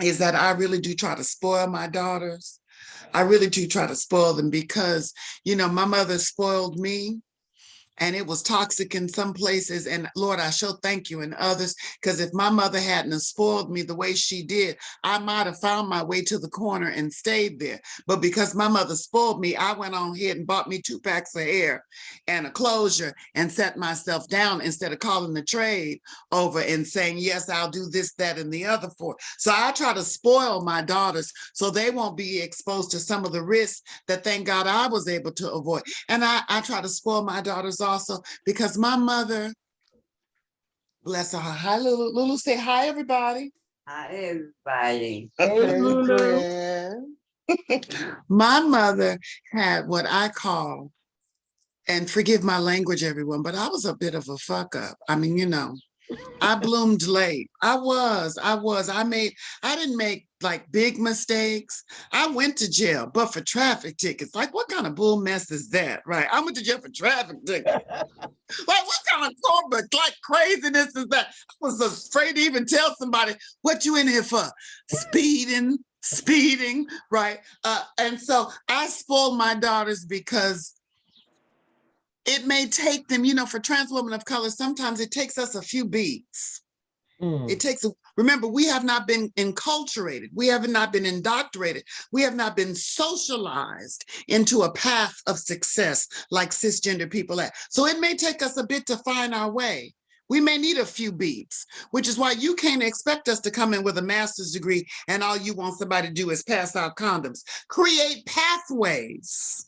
is that I really do try to spoil my daughters. I really do try to spoil them because, you know, my mother spoiled me. and it was toxic in some places. And Lord, I sure thank you in others, because if my mother hadn't have spoiled me the way she did, I might have found my way to the corner and stayed there. But because my mother spoiled me, I went on ahead and bought me 2 packs of hair and a closure and set myself down instead of calling the trade over and saying, yes, I'll do this, that, and the other for. So I try to spoil my daughters so they won't be exposed to some of the risks that thank God I was able to avoid. And I try to spoil my daughters also, because my mother, bless her, hi Lulu. Lulu, say hi everybody. Hi, everybody. Hey, Lulu. My mother had what I call, and forgive my language, everyone, but I was a bit of a fuck up. I mean, you know, I bloomed late. I didn't make like big mistakes. I went to jail, but for traffic tickets. Like, what kind of bull mess is that, right? I went to jail for traffic tickets. Like, what kind of corporate like craziness is that? I was afraid to even tell somebody, what you in here for? Speeding, right? And so I spoiled my daughters because it may take them, you know, for trans women of color, sometimes it takes us a few beats. It takes, remember, we have not been enculturated. We have not been indoctrinated. We have not been socialized into a path of success like cisgender people have. So it may take us a bit to find our way. We may need a few beats, which is why you can't expect us to come in with a master's degree and all you want somebody to do is pass out condoms. Create pathways.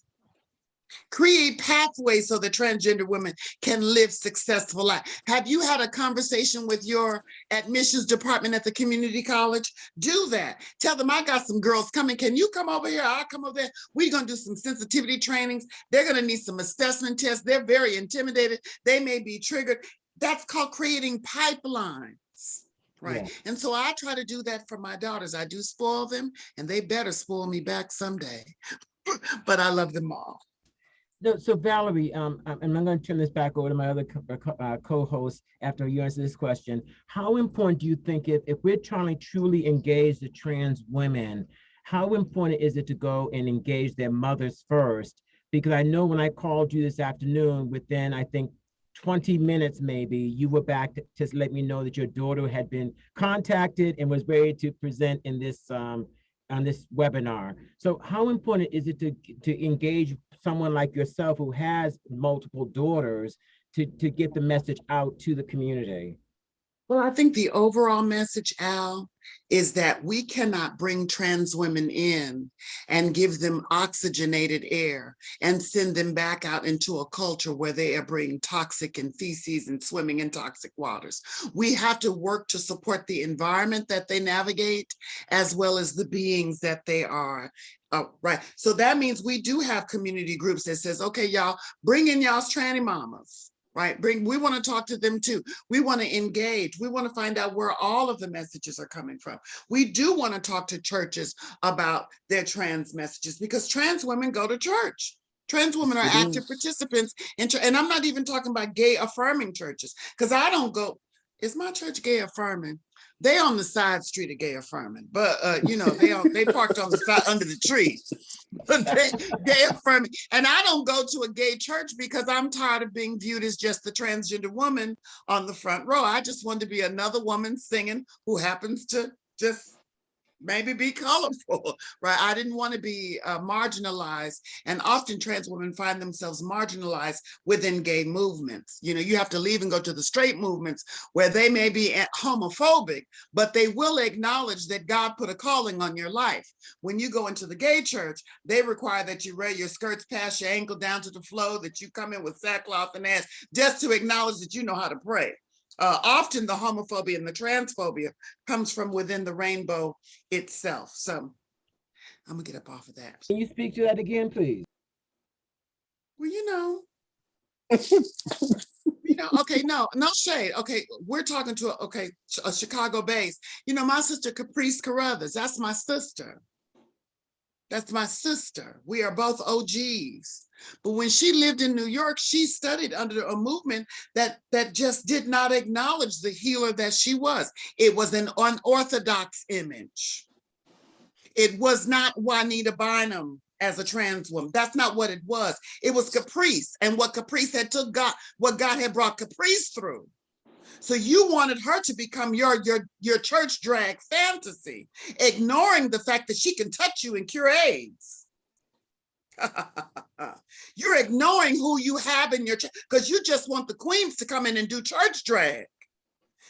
Create pathways so that transgender women can live successful life. Have you had a conversation with your admissions department at the community college? Do that. Tell them, I got some girls coming. Can you come over here? I'll come over there. We're going to do some sensitivity trainings. They're going to need some assessment tests. They're very intimidated. They may be triggered. That's called creating pipelines. Right. Yeah. And so I try to do that for my daughters. I do spoil them, and they better spoil me back someday. But I love them all. No, so Valerie, and I'm going to turn this back over to my other co-host after you answer this question. How important do you think, if we're trying to truly engage the trans women, how important is it to go and engage their mothers first? Because I know when I called you this afternoon, within, I think, 20 minutes maybe, you were back to just let me know that your daughter had been contacted and was ready to present in this on this webinar. So how important is it to engage someone like yourself who has multiple daughters to get the message out to the community? Well, I think the overall message, Al, is that we cannot bring trans women in and give them oxygenated air and send them back out into a culture where they are bringing toxic and feces and swimming in toxic waters. We have to work to support the environment that they navigate, as well as the beings that they are. Right. So that means we do have community groups that says, okay, y'all, bring in y'all's tranny mamas. Right, we want to talk to them too. We want to engage. We want to find out where all of the messages are coming from. We do want to talk to churches about their trans messages, because trans women go to church. Trans women are active participants in church. And I'm not even talking about gay affirming churches, because I don't go, is my church gay affirming? They on the side street of gay affirming, but you know, they parked on the side under the tree. Gay affirming. And I don't go to a gay church because I'm tired of being viewed as just the transgender woman on the front row. I just want to be another woman singing who happens to just maybe be colorful, right? I didn't want to be marginalized. And often trans women find themselves marginalized within gay movements. You know, you have to leave and go to the straight movements where they may be homophobic, but they will acknowledge that God put a calling on your life. When you go into the gay church, they require that you wear your skirts past your ankle down to the floor, that you come in with sackcloth and ass, just to acknowledge that you know how to pray. Often the homophobia and the transphobia comes from within the rainbow itself. So I'm gonna get up off of that. Can you speak to that again, please? Well, you know, okay, no shade. Okay, we're talking to a Chicago base. You know, my sister Caprice Carruthers, that's my sister. That's my sister. We are both OGs. But when she lived in New York, she studied under a movement that just did not acknowledge the healer that she was. It was an unorthodox image. It was not Juanita Bynum as a trans woman. That's not what it was. It was Caprice, and what Caprice had took God, what God had brought Caprice through. So you wanted her to become your church drag fantasy, ignoring the fact that she can touch you and cure AIDS. You're ignoring who you have in your church because you just want the queens to come in and do church drag.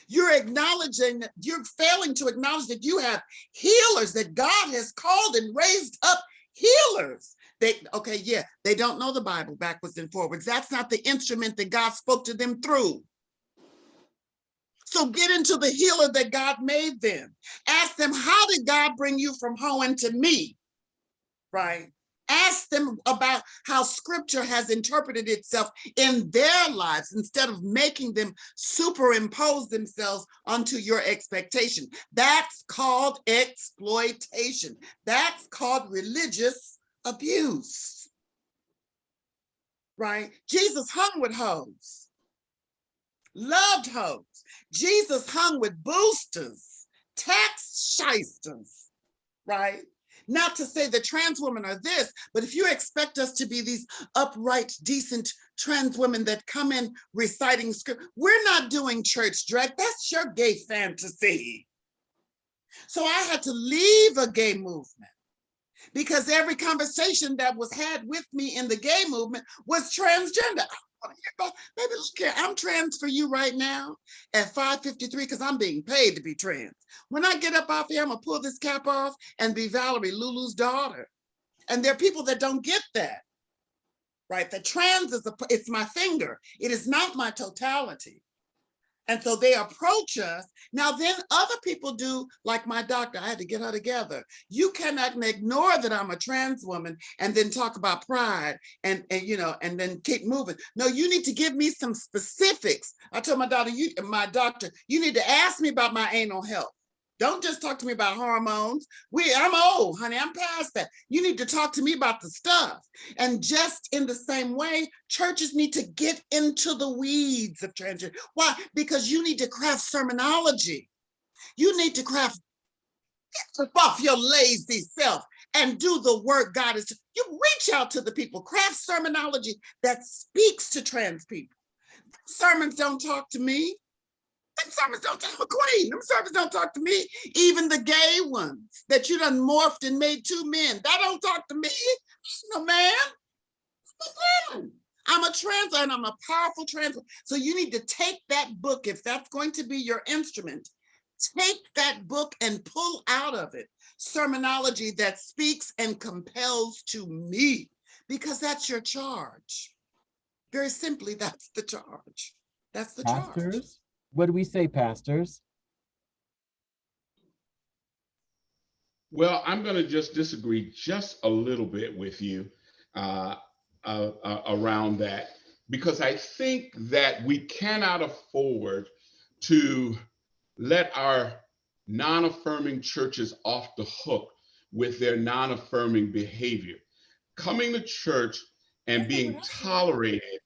You're acknowledging, you're failing to acknowledge that you have healers, that God has called and raised up healers. They don't know the Bible backwards and forwards. That's not the instrument that God spoke to them through. So get into the healer that God made them. Ask them, how did God bring you from Hohen to me? Right? Ask them about how scripture has interpreted itself in their lives instead of making them superimpose themselves onto your expectation. That's called exploitation. That's called religious abuse. Right? Jesus hung with hoes, loved hoes. Jesus hung with boosters, tax shysters, right? Not to say that trans women are this, but if you expect us to be these upright, decent trans women that come in reciting script, we're not doing church drag. That's your gay fantasy. So I had to leave a gay movement because every conversation that was had with me in the gay movement was transgender. Baby, look here, I'm trans for you right now at 5:53 because I'm being paid to be trans. When I get up off here, I'm gonna pull this cap off and be Valerie, Lulu's daughter. And there are people that don't get that, right? The trans it's my finger. It is not my totality. And so they approach us. Now then other people do, like my doctor, I had to get her together. You cannot ignore that I'm a trans woman and then talk about pride and then keep moving. No, you need to give me some specifics. I told my doctor, you need to ask me about my anal health. Don't just talk to me about hormones. I'm old, honey, I'm past that. You need to talk to me about the stuff. And just in the same way, churches need to get into the weeds of transgender. Why? Because you need to craft sermonology. You need to craft, get off your lazy self and do the work God is. You reach out to the people, craft sermonology that speaks to trans people. Sermons don't talk to me. Them sermons don't talk to queen. Them sermons don't talk to me. Even the gay ones that you done morphed and made two men, that don't talk to me. No, man. I'm a trans and I'm a powerful trans. So you need to take that book, if that's going to be your instrument, take that book and pull out of it sermonology that speaks and compels to me, because that's your charge. Very simply, that's the charge. That's the charge. Pastors, what do we say, pastors? Well, I'm going to just disagree just a little bit with you around that, because I think that we cannot afford to let our non-affirming churches off the hook with their non-affirming behavior. Coming to church and being tolerated,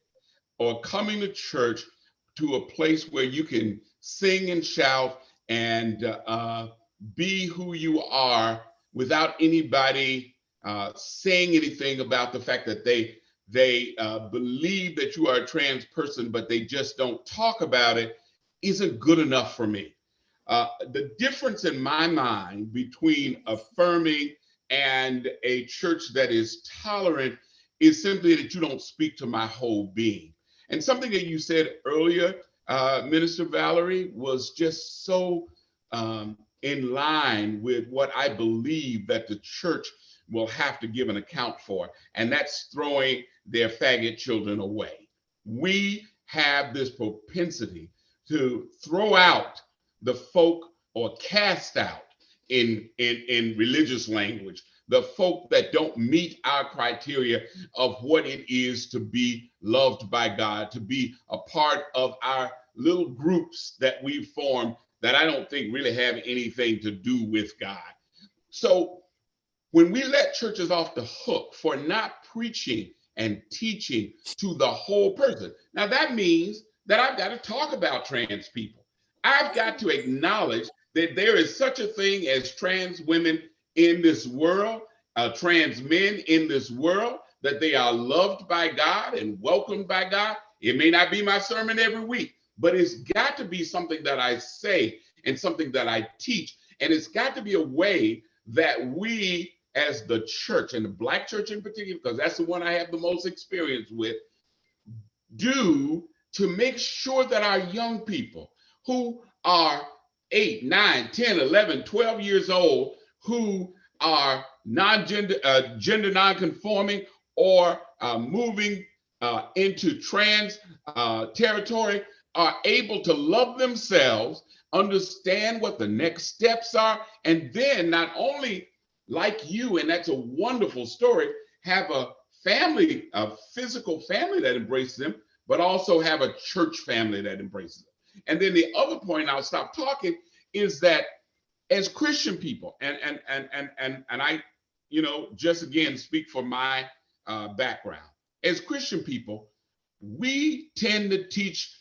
or coming to church to a place where you can sing and shout and be who you are without anybody saying anything about the fact that they believe that you are a trans person, but they just don't talk about it, isn't good enough for me. The difference in my mind between affirming and a church that is tolerant is simply that you don't speak to my whole being. And something that you said earlier, Minister Valerie, was just so in line with what I believe that the church will have to give an account for, and that's throwing their faggot children away. We have this propensity to throw out the folk, or cast out in religious language, the folk that don't meet our criteria of what it is to be loved by God, to be a part of our little groups that we've formed that I don't think really have anything to do with God. So when we let churches off the hook for not preaching and teaching to the whole person, now that means that I've got to talk about trans people. I've got to acknowledge that there is such a thing as trans women in this world, trans men in this world, that they are loved by God and welcomed by God. It may not be my sermon every week, but it's got to be something that I say and something that I teach. And it's got to be a way that we as the church, and the Black church in particular, because that's the one I have the most experience with, do to make sure that our young people who are 8, 9, 10, 11, 12 years old, who are gender non-conforming or moving into trans territory, are able to love themselves, understand what the next steps are, and then not only like you, and that's a wonderful story, have a family, a physical family that embraces them, but also have a church family that embraces them. And then the other point, I'll stop talking, is that as Christian people, and I, just again speak for my background. As Christian people, we tend to teach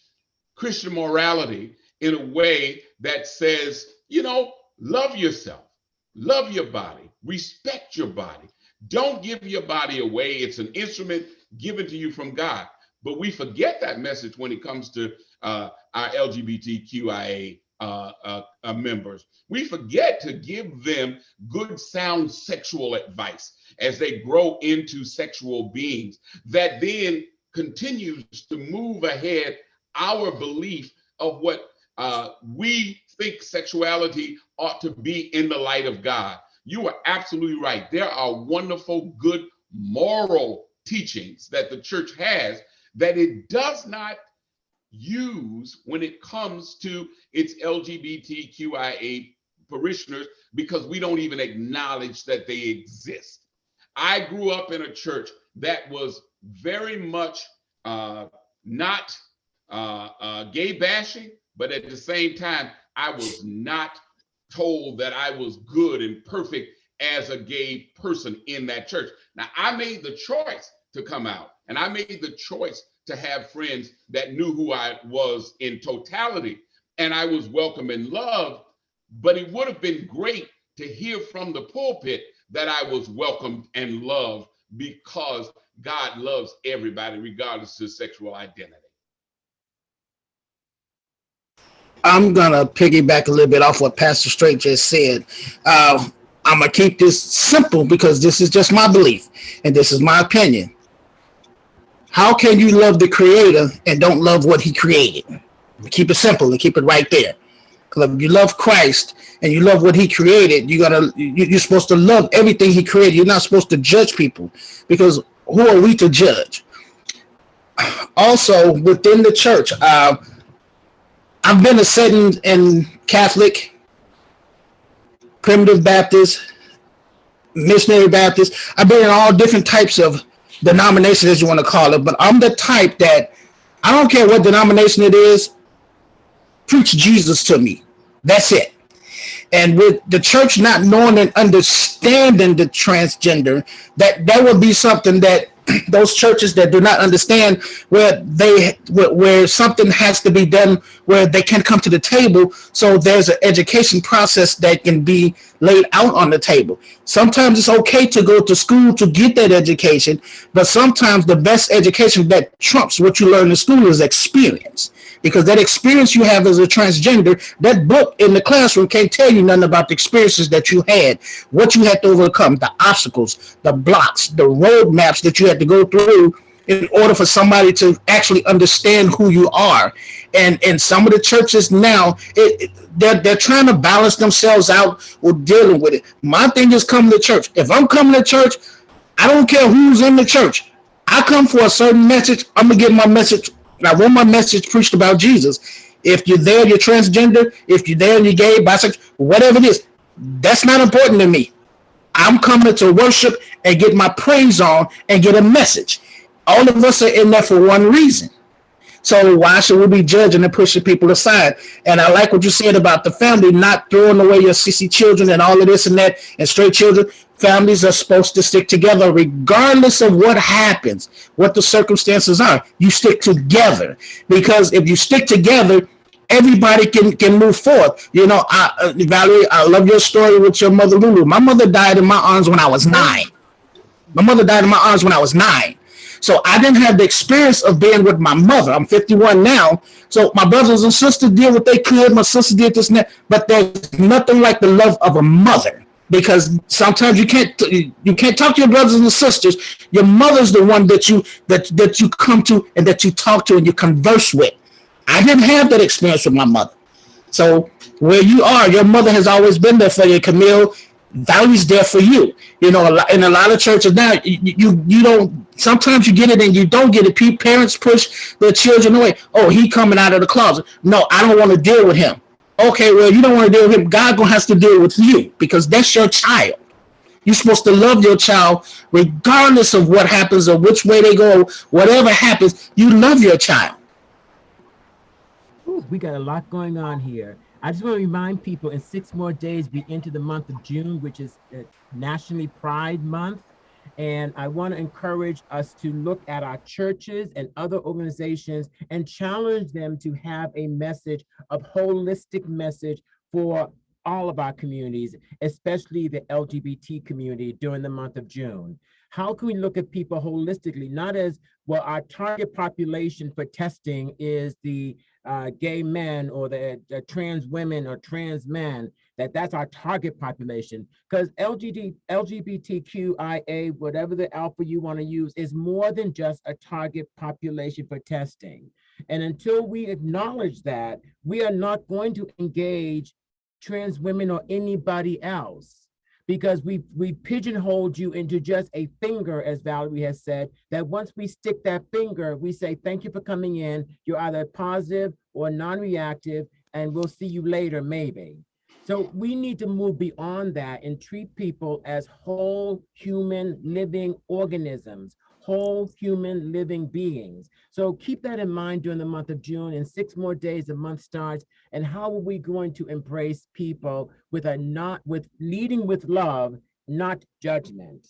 Christian morality in a way that says, love yourself, love your body, respect your body. Don't give your body away. It's an instrument given to you from God. But we forget that message when it comes to our LGBTQIA members. We forget to give them good, sound sexual advice as they grow into sexual beings that then continues to move ahead our belief of what we think sexuality ought to be in the light of God. You are absolutely right. There are wonderful, good, moral teachings that the church has that it does not use when it comes to its LGBTQIA parishioners, because we don't even acknowledge that they exist. I grew up in a church that was very much not gay bashing, but at the same time, I was not told that I was good and perfect as a gay person in that church. Now, I made the choice to come out, and I made the choice to have friends that knew who I was in totality, and I was welcome and loved. But it would have been great to hear from the pulpit that I was welcomed and loved, because God loves everybody regardless of sexual identity. I'm gonna piggyback a little bit off what Pastor Straight just said. I'm gonna keep this simple because this is just my belief and this is my opinion. How can you love the Creator and don't love what He created? Keep it simple and keep it right there. Because if you love Christ and you love what He created, you're supposed to love everything He created. You're not supposed to judge people, because who are we to judge? Also, within the church, I've been a setting in Catholic, Primitive Baptist, Missionary Baptist. I've been in all different types of denominations, as you want to call it, but I'm the type that I don't care what denomination it is, preach Jesus to me. That's it. And with the church not knowing and understanding the transgender, that would be something that those churches that do not understand where something has to be done, where they can come to the table. So there's an education process that can be laid out on the table. Sometimes it's okay to go to school to get that education, but sometimes the best education that trumps what you learn in school is experience. Because that experience you have as a transgender, that book in the classroom can't tell you nothing about the experiences that you had, what you had to overcome, the obstacles, the blocks, the roadmaps that you had to go through in order for somebody to actually understand who you are. And some of the churches now, they're trying to balance themselves out with dealing with it. My thing is coming to church. If I'm coming to church, I don't care who's in the church. I come for a certain message. I'm going to get my message. I want my message preached about Jesus. If you're there, you're transgender. If you're there and you're gay, bisexual, whatever it is, that's not important to me. I'm coming to worship and get my praise on and get a message. All of us are in there for one reason. So why should we be judging and pushing people aside? And I like what you said about the family, not throwing away your sissy children and all of this and that, and straight children. Families are supposed to stick together regardless of what happens, what the circumstances are. You stick together, because if you stick together, everybody can move forward. You know, Valerie, I love your story with your mother Lulu. My mother died in my arms when I was 9. My mother died in my arms when I was 9. So I didn't have the experience of being with my mother. I'm 51 now. So my brothers and sisters did what they could. My sister did this and that. But there's nothing like the love of a mother. Because sometimes you can't talk to your brothers and sisters. Your mother's the one that you come to and that you talk to and you converse with. I didn't have that experience with my mother. So where you are, your mother has always been there for you, Camille. Value's there for you. You know, in a lot of churches now, you don't. Sometimes you get it and you don't get it. Parents push their children away. Oh, he coming out of the closet. No, I don't want to deal with him. Okay, well, you don't want to deal with him. God gonna have to deal with you because that's your child. You're supposed to love your child regardless of what happens or which way they go. Whatever happens, you love your child. Ooh, we got a lot going on here. I just want to remind people in 6 more days, we enter the month of June, which is Nationally Pride Month. And I want to encourage us to look at our churches and other organizations and challenge them to have a message, a holistic message for all of our communities, especially the LGBT community during the month of June. How can we look at people holistically, not as, well, our target population for testing is the gay men or the trans women or trans men, that's our target population, because LGBTQIA, whatever the alpha you want to use, is more than just a target population for testing. And until we acknowledge that, we are not going to engage trans women or anybody else, because we pigeonholed you into just a finger, as Valerie has said, that once we stick that finger, we say, thank you for coming in. You're either positive or non-reactive, and we'll see you later, maybe. So we need to move beyond that and treat people as whole human living organisms, whole human living beings. So keep that in mind during the month of June. In 6 more days, the month starts. And how are we going to embrace people with leading with love, not judgment?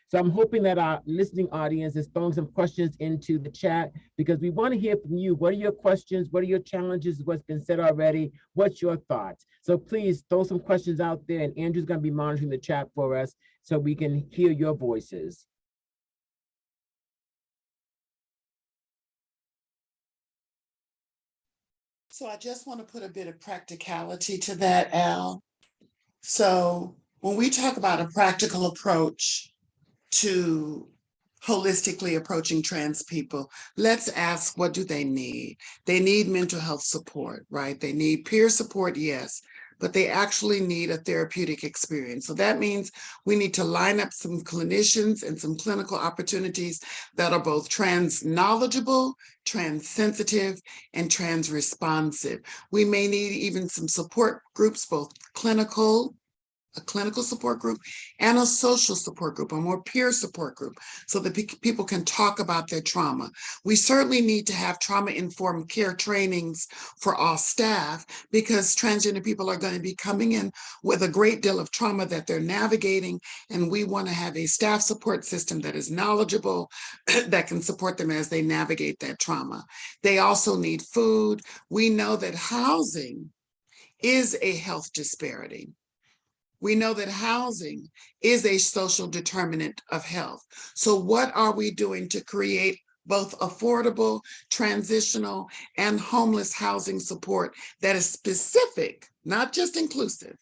So I'm hoping that our listening audience is throwing some questions into the chat, because we want to hear from you. What are your questions? What are your challenges? What's been said already? What's your thoughts? So please throw some questions out there, and Andrew's going to be monitoring the chat for us so we can hear your voices. So I just want to put a bit of practicality to that, Al. So when we talk about a practical approach to holistically approaching trans people, let's ask, what do they need? They need mental health support, right? They need peer support, yes, but they actually need a therapeutic experience. So that means we need to line up some clinicians and some clinical opportunities that are both trans knowledgeable, trans sensitive, and trans responsive. We may need even some support groups, both a clinical support group and a social support group, a more peer support group, so that people can talk about their trauma. We certainly need to have trauma-informed care trainings for all staff, because transgender people are going to be coming in with a great deal of trauma that they're navigating, and we want to have a staff support system that is knowledgeable, that can support them as they navigate that trauma. They also need food. We know that housing is a health disparity. We know that housing is a social determinant of health. So what are we doing to create both affordable, transitional, and homeless housing support that is specific, not just inclusive,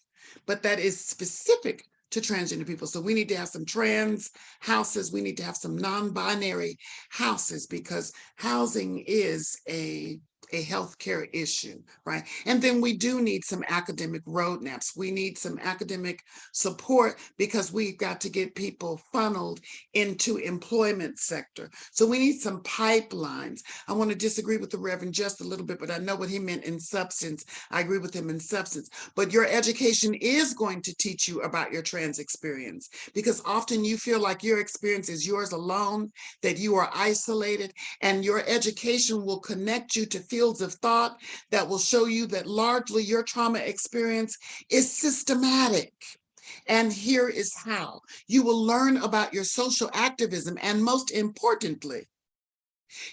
but that is specific to transgender people? So we need to have some trans houses. We need to have some non-binary houses, because housing is a healthcare issue, right? And then we do need some academic roadmaps. We need some academic support, because we've got to get people funneled into employment sector. So we need some pipelines. I want to disagree with the Reverend just a little bit, but I know what he meant in substance. I agree with him in substance. But your education is going to teach you about your trans experience, because often you feel like your experience is yours alone, that you are isolated, and your education will connect you to fields of thought that will show you that largely your trauma experience is systematic. And here is how. You will learn about your social activism, and most importantly,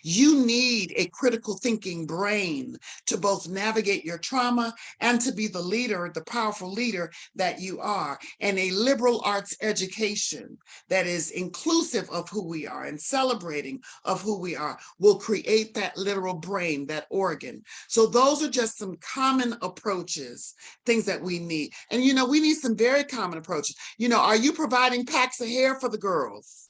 You need a critical thinking brain to both navigate your trauma and to be the leader, the powerful leader that you are. And a liberal arts education that is inclusive of who we are and celebrating of who we are will create that literal brain, that organ. So those are just some common approaches, things that we need. And, you know, we need some very common approaches. You know, are you providing packs of hair for the girls?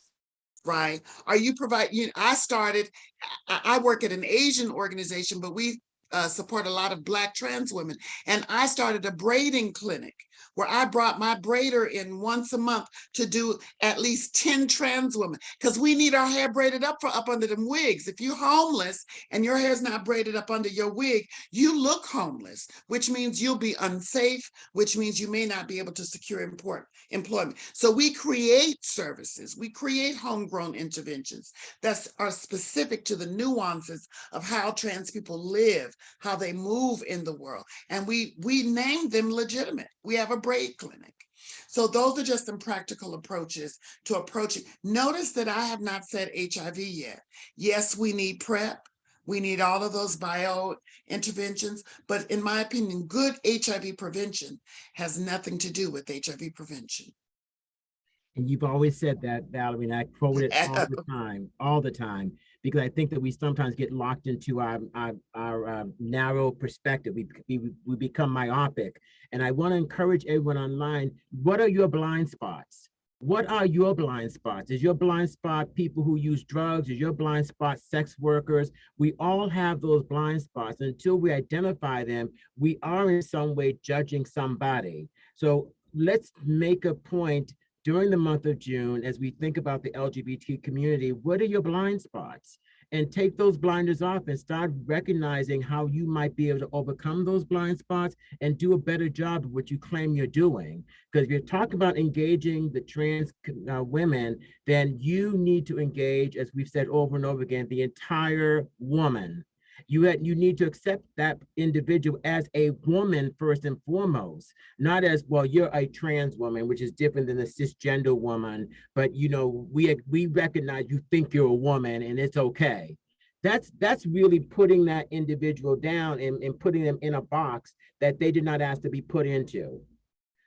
Right? Are you providing? I work at an Asian organization, but we support a lot of Black trans women. And I started a braiding clinic where I brought my braider in once a month to do at least 10 trans women, because we need our hair braided up under them wigs. If you're homeless and your hair's not braided up under your wig, you look homeless, which means you'll be unsafe, which means you may not be able to secure employment. So we create services, we create homegrown interventions that are specific to the nuances of how trans people live, how they move in the world. And we name them legitimate. We have a braid clinic. So those are just some practical approaches to approaching. Notice that I have not said HIV yet. Yes, we need PrEP. We need all of those bio interventions. But in my opinion, good HIV prevention has nothing to do with HIV prevention. And you've always said that, Valerie, and I quote it all the time, because I think that we sometimes get locked into our narrow perspective. We become myopic. And I want to encourage everyone online, what are your blind spots? What are your blind spots? Is your blind spot people who use drugs? Is your blind spot sex workers? We all have those blind spots. Until we identify them, we are in some way judging somebody. So let's make a point during the month of June, as we think about the LGBT community, what are your blind spots? And take those blinders off and start recognizing how you might be able to overcome those blind spots and do a better job of what you claim you're doing. Because if you're talking about engaging the trans women, then you need to engage, as we've said over and over again, the entire woman. You need to accept that individual as a woman first and foremost, not as, well, you're a trans woman, which is different than a cisgender woman, but you know, we recognize you think you're a woman and it's okay. That's really putting that individual down and putting them in a box that they did not ask to be put into.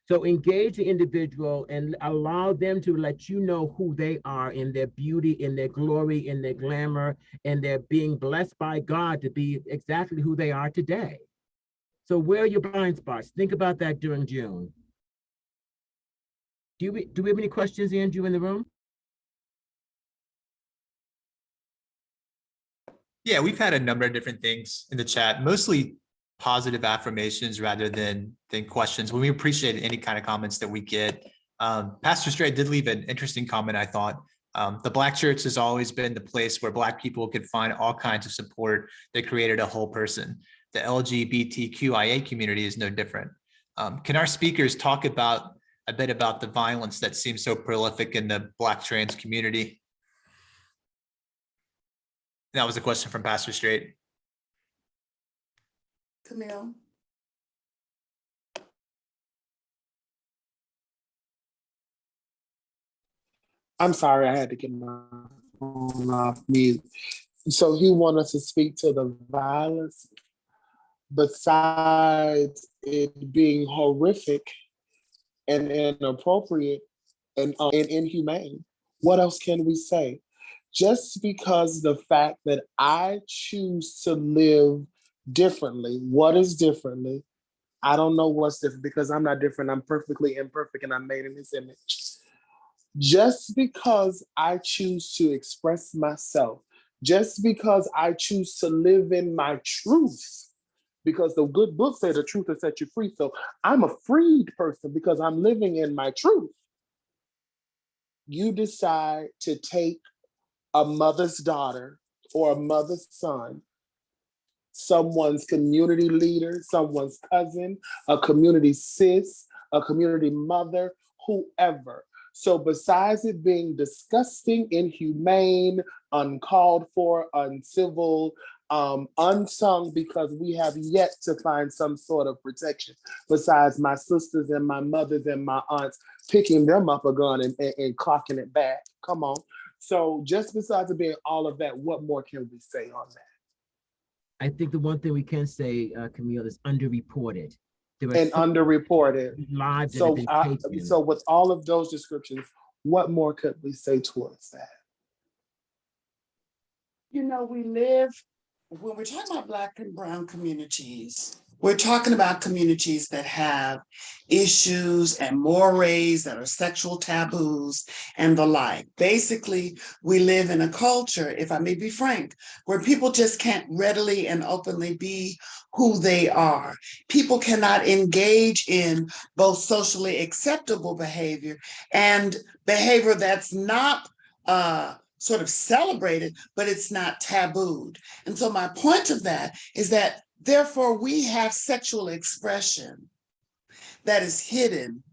So engage the individual and allow them to let you know who they are in their beauty, in their glory, in their glamour, and their being blessed by God to be exactly who they are today. So where are your blind spots? Think about that during June. Do we have any questions, Andrew, in the room? Yeah, we've had a number of different things in the chat, mostly positive affirmations rather than questions. When we appreciate any kind of comments that we get. Pastor Stray did leave an interesting comment, I thought. The Black church has always been the place where Black people could find all kinds of support that created a whole person. The LGBTQIA community is no different. Can our speakers talk about a bit about the violence that seems so prolific in the Black trans community? That was a question from Pastor Strait. Camille? I'm sorry, I had to get my phone off mute. So he wants us to speak to the violence besides it being horrific and inappropriate and inhumane. What else can we say? Just because the fact that I choose to live differently, what is differently? I don't know what's different because I'm not different. I'm perfectly imperfect and I'm made in His image. Just because I choose to express myself, just because I choose to live in my truth, because the good book says the truth will set you free. So I'm a freed person because I'm living in my truth. You decide to take a mother's daughter or a mother's son, someone's community leader, someone's cousin, a community sis, a community mother, whoever. So besides it being disgusting, inhumane, uncalled for, uncivil, unsung, because we have yet to find some sort of protection, besides my sisters and my mothers and my aunts picking them up a gun and clocking it back. Come on. So just besides it being all of that, what more can we say on that? I think the one thing we can say, Camille, is underreported. There are And so underreported. many lives that have So, been taken. so with all of those descriptions, what more could we say towards that? You know, we live, when we're talking about Black and Brown communities, we're talking about communities that have issues and mores that are sexual taboos and the like. Basically, we live in a culture, if I may be frank, where people just can't readily and openly be who they are. People cannot engage in both socially acceptable behavior and behavior that's not sort of celebrated, but it's not tabooed. And so my point of that is that therefore we have sexual expression that is hidden.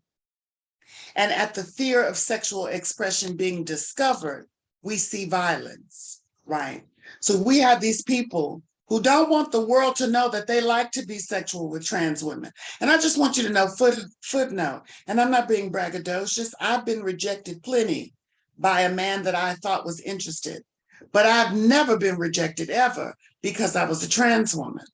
And at the fear of sexual expression being discovered, we see violence, right? So we have these people who don't want the world to know that they like to be sexual with trans women. And I just want you to know, footnote, and I'm not being braggadocious, I've been rejected plenty by a man that I thought was interested. But I've never been rejected ever because I was a trans woman.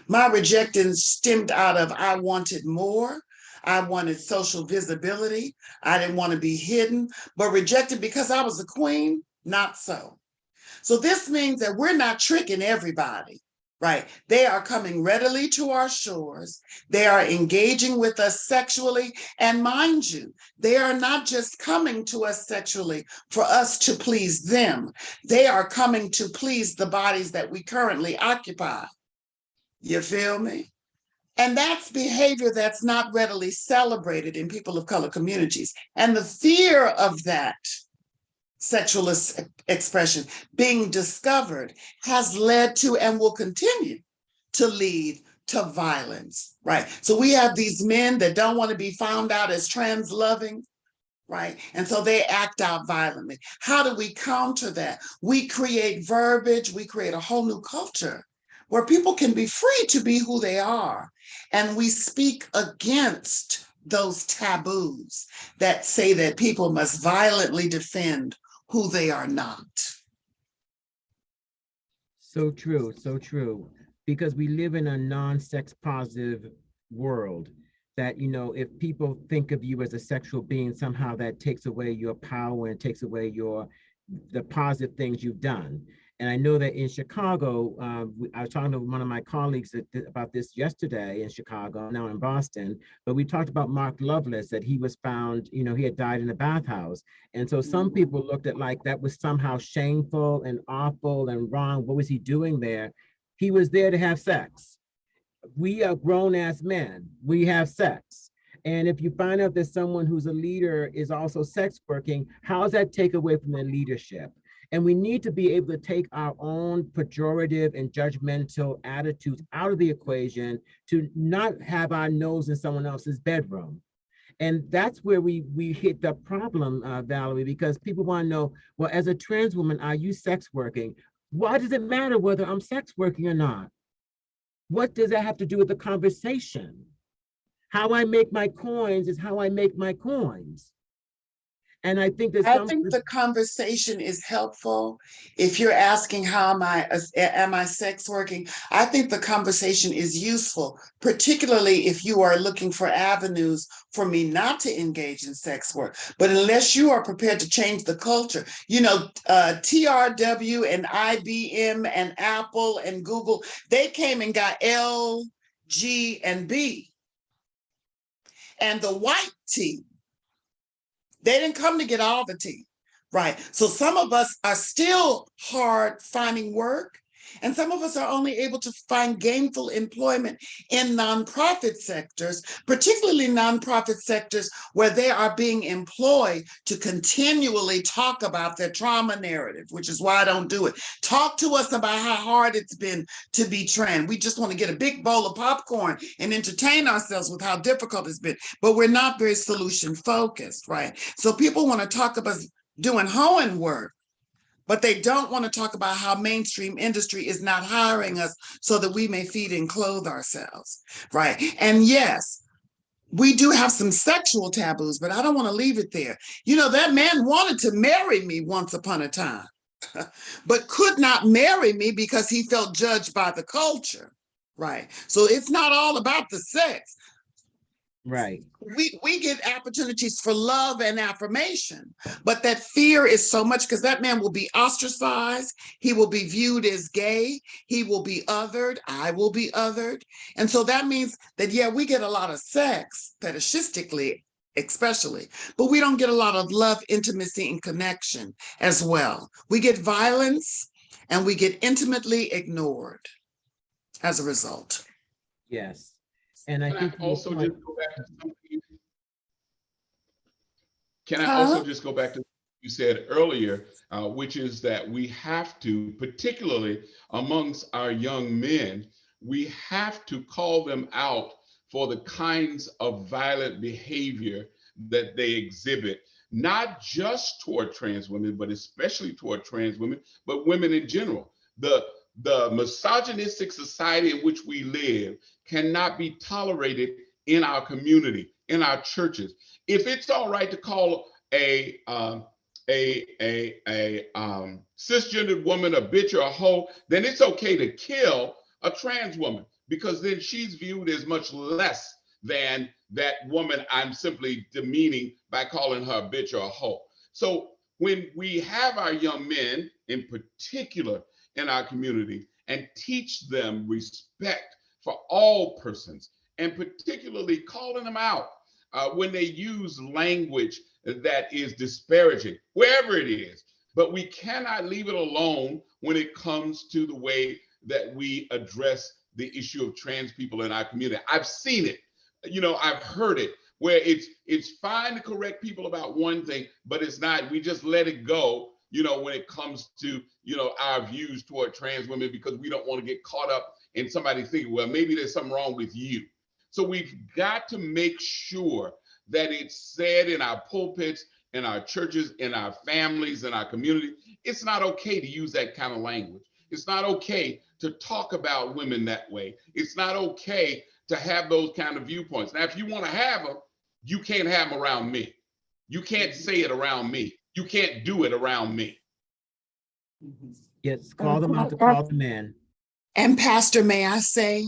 My rejection stemmed out of I wanted more. I wanted social visibility. I didn't want to be hidden, but rejected because I was a queen, not so. So this means that we're not tricking everybody, right? They are coming readily to our shores. They are engaging with us sexually. And mind you, they are not just coming to us sexually for us to please them. They are coming to please the bodies that we currently occupy. You feel me? And that's behavior that's not readily celebrated in people of color communities. And the fear of that sexual expression being discovered has led to and will continue to lead to violence, right? So we have these men that don't want to be found out as trans loving, right? And so they act out violently. How do we counter that? We create verbiage, we create a whole new culture where people can be free to be who they are. And we speak against those taboos that say that people must violently defend who they are not. So true, so true. Because we live in a non-sex positive world that, you know, if people think of you as a sexual being, somehow that takes away your power and takes away the positive things you've done. And I know that in Chicago, I was talking to one of my colleagues about this yesterday in Chicago, now in Boston, but we talked about Mark Lovelace, that he was found, you know, he had died in a bathhouse. And so some people looked at like that was somehow shameful and awful and wrong. What was he doing there? He was there to have sex. We are grown-ass men. We have sex. And if you find out that someone who's a leader is also sex working, how does that take away from their leadership? And we need to be able to take our own pejorative and judgmental attitudes out of the equation to not have our nose in someone else's bedroom. And that's where we hit the problem, Valerie, because people want to know, well, as a trans woman, are you sex working? Why does it matter whether I'm sex working or not? What does that have to do with the conversation? How I make my coins is how I make my coins. And I think that I think the conversation is helpful. If you're asking am I sex working? I think the conversation is useful, particularly if you are looking for avenues for me not to engage in sex work. But unless you are prepared to change the culture, you know, TRW and IBM and Apple and Google, they came and got L, G, and B. And the white T, they didn't come to get all the tea, right? So some of us are still hard finding work, and some of us are only able to find gainful employment in nonprofit sectors, particularly nonprofit sectors where they are being employed to continually talk about their trauma narrative, which is why I don't do it. Talk to us about how hard it's been to be trans. We just want to get a big bowl of popcorn and entertain ourselves with how difficult it's been, but we're not very solution focused, right? So people want to talk about doing hoeing work, but they don't want to talk about how mainstream industry is not hiring us so that we may feed and clothe ourselves, right? And yes, we do have some sexual taboos, but I don't want to leave it there. You know, that man wanted to marry me once upon a time, but could not marry me because he felt judged by the culture. Right. So it's not all about the sex. Right. We get opportunities for love and affirmation, but that fear is so much because that man will be ostracized. He will be viewed as gay. He will be othered. I will be othered. And so that means that, yeah, we get a lot of sex, fetishistically, especially, but we don't get a lot of love, intimacy, and connection as well. We get violence and we get intimately ignored as a result. Yes. And I Can think I also point, just go back to something? Can I Huh? also just go back to what you said earlier, which is that we have to, particularly amongst our young men, we have to call them out for the kinds of violent behavior that they exhibit, not just toward trans women, but especially toward trans women, but women in general. The misogynistic society in which we live cannot be tolerated in our community, in our churches. If it's all right to call a cisgendered woman a bitch or a hoe, then it's okay to kill a trans woman because then she's viewed as much less than that woman I'm simply demeaning by calling her a bitch or a hoe. So when we have our young men in particular in our community and teach them respect for all persons, and particularly calling them out when they use language that is disparaging, wherever it is. But we cannot leave it alone when it comes to the way that we address the issue of trans people in our community. I've seen it, I've heard it, where it's fine to correct people about one thing, but it's not. We just let it go, when it comes to, our views toward trans women because we don't want to get caught up in somebody thinking, well, maybe there's something wrong with you. So we've got to make sure that it's said in our pulpits, in our churches, in our families, in our community. It's not okay to use that kind of language. It's not okay to talk about women that way. It's not okay to have those kind of viewpoints. Now, if you want to have them, you can't have them around me. You can't say it around me. You can't do it around me. yes, call them out to call them in. And Pastor, may I say,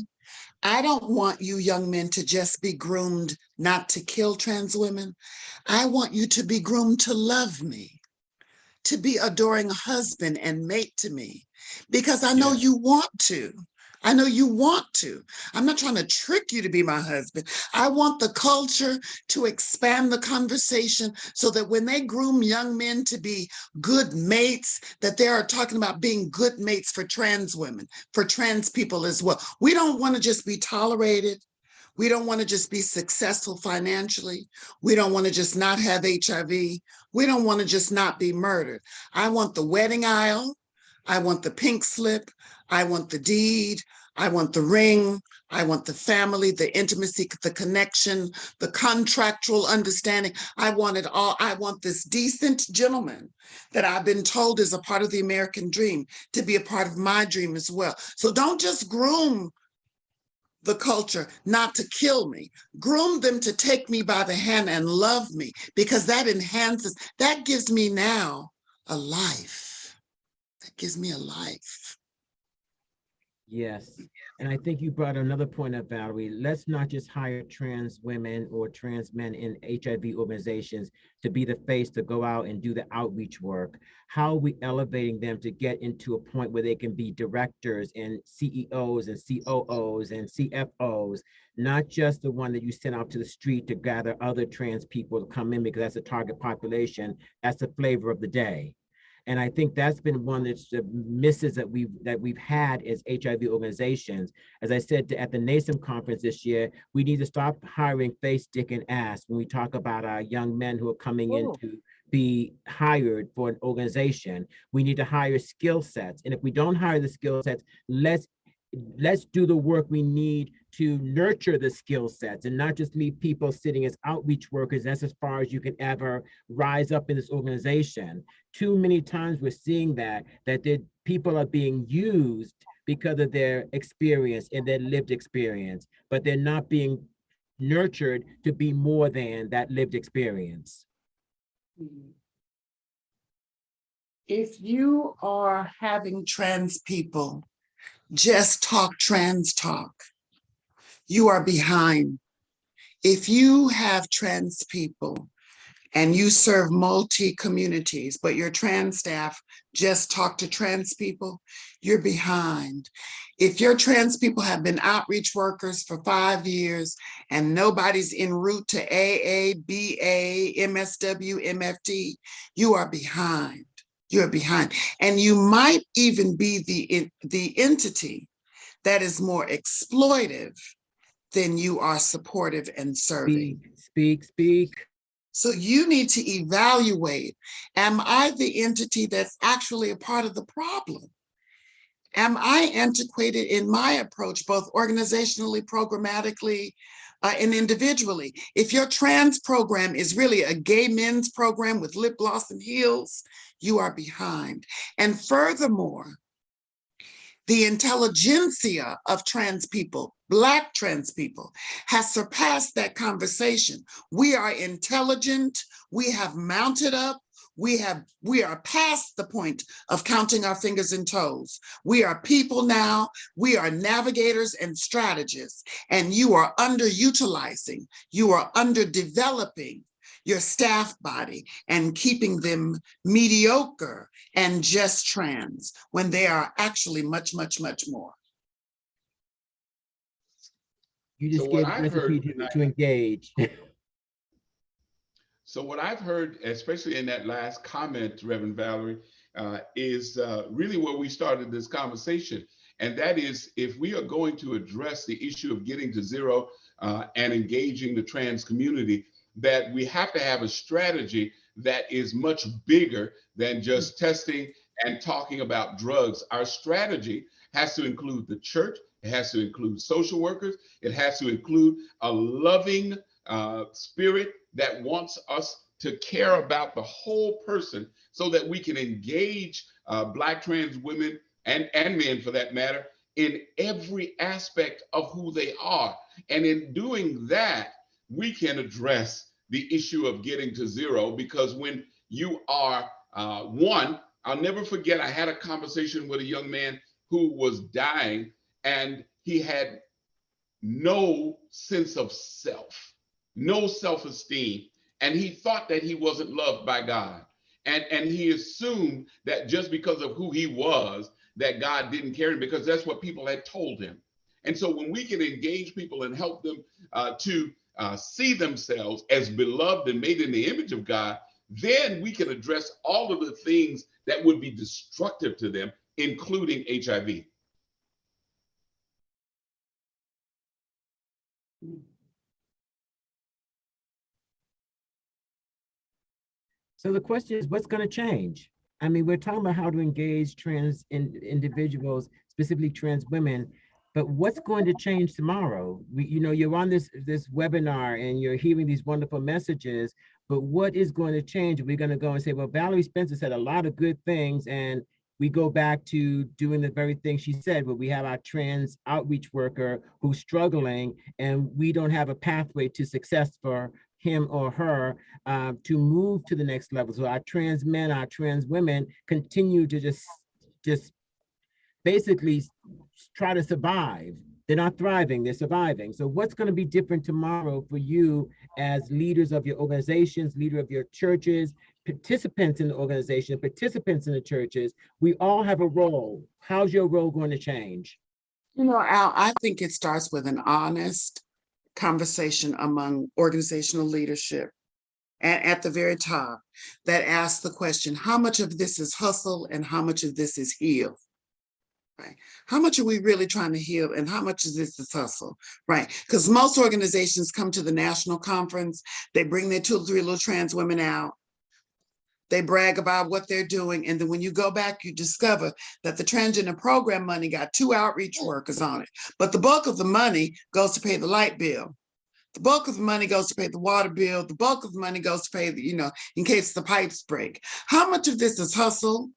I don't want you young men to just be groomed not to kill trans women. I want you to be groomed to love me, to be adoring husband and mate to me, because I know you want to. I know you want to. I'm not trying to trick you to be my husband. I want the culture to expand the conversation so that when they groom young men to be good mates, that they are talking about being good mates for trans women, for trans people as well. We don't want to just be tolerated. We don't want to just be successful financially. We don't want to just not have HIV. We don't want to just not be murdered. I want the wedding aisle. I want the pink slip. I want the deed. I want the ring. I want the family, the intimacy, the connection, the contractual understanding. I want it all. I want this decent gentleman that I've been told is a part of the American dream to be a part of my dream as well. So don't just groom the culture not to kill me. Groom them to take me by the hand and love me, because that enhances, that gives me now a life. That gives me a life. Yes. And I think you brought another point up, Valerie. Let's not just hire trans women or trans men in HIV organizations to be the face to go out and do the outreach work. How are we elevating them to get into a point where they can be directors and CEOs and COOs and CFOs, not just the one that you send out to the street to gather other trans people to come in because that's a target population. That's the flavor of the day. And I think that's been one of the misses that we've had as HIV organizations. As I said at the NASEM conference this year, we need to stop hiring face, dick, and ass when we talk about our young men who are coming in to be hired for an organization. We need to hire skill sets. And if we don't hire the skill sets, let's do the work we need to nurture the skill sets and not just leave people sitting as outreach workers. That's as far as you can ever rise up in this organization. Too many times we're seeing that people are being used because of their experience and their lived experience, but they're not being nurtured to be more than that lived experience. If you are having trans people just talk trans talk, you are behind. If you have trans people and you serve multi-communities, but your trans staff just talk to trans people, you're behind. If your trans people have been outreach workers for 5 years and nobody's en route to AA, BA, MSW, MFT, you are behind. You're behind. And you might even be the entity that is more exploitive than you are supportive and serving. Speak. So you need to evaluate, am I the entity that's actually a part of the problem? Am I antiquated in my approach, both organizationally, programmatically, and individually? If your trans program is really a gay men's program with lip gloss and heels, you are behind. And furthermore, the intelligentsia of trans people, Black trans people, has surpassed that conversation. We are intelligent, we have mounted up, we are past the point of counting our fingers and toes. We are people now, we are navigators and strategists, and you are underutilizing, you are underdeveloping your staff body and keeping them mediocre and just trans when they are actually much, much, much more. You just gave a recipe to engage. So what I've heard, especially in that last comment, Reverend Valerie, is really where we started this conversation. And that is, if we are going to address the issue of getting to zero and engaging the trans community, that we have to have a strategy that is much bigger than just testing and talking about drugs. Our strategy has to include the church, it has to include social workers, it has to include a loving spirit that wants us to care about the whole person so that we can engage Black trans women and men, for that matter, in every aspect of who they are. And in doing that, we can address the issue of getting to zero, because when you are one, I'll never forget, I had a conversation with a young man who was dying, and he had no sense of self, no self-esteem, and he thought that he wasn't loved by God. And he assumed that just because of who he was, that God didn't care him, because that's what people had told him. And so when we can engage people and help them to see themselves as beloved and made in the image of God, then we can address all of the things that would be destructive to them, including HIV. So the question is, what's going to change? I mean, we're talking about how to engage trans individuals, specifically trans women, but what's going to change tomorrow? You're on this webinar and you're hearing these wonderful messages, but what is going to change? We're going to go and say, well, Valerie Spencer said a lot of good things, and we go back to doing the very thing she said, where we have our trans outreach worker who's struggling, and we don't have a pathway to success for him or her to move to the next level. So our trans men, our trans women continue to just basically try to survive. They're not thriving, they're surviving. So what's going to be different tomorrow for you as leaders of your organizations, leader of your churches, participants in the organization, participants in the churches? We all have a role. How's your role going to change? Al, I think it starts with an honest conversation among organizational leadership at the very top that asks the question, how much of this is hustle and how much of this is heal? Right? How much are we really trying to heal and how much of this is hustle? Right? Because most organizations come to the national conference, they bring their 2 or 3 little trans women out, they brag about what they're doing, and then when you go back, you discover that the transgender program money got 2 outreach workers on it, but the bulk of the money goes to pay the light bill. The bulk of the money goes to pay the water bill. The bulk of the money goes to pay the, in case the pipes break. How much of this is hustle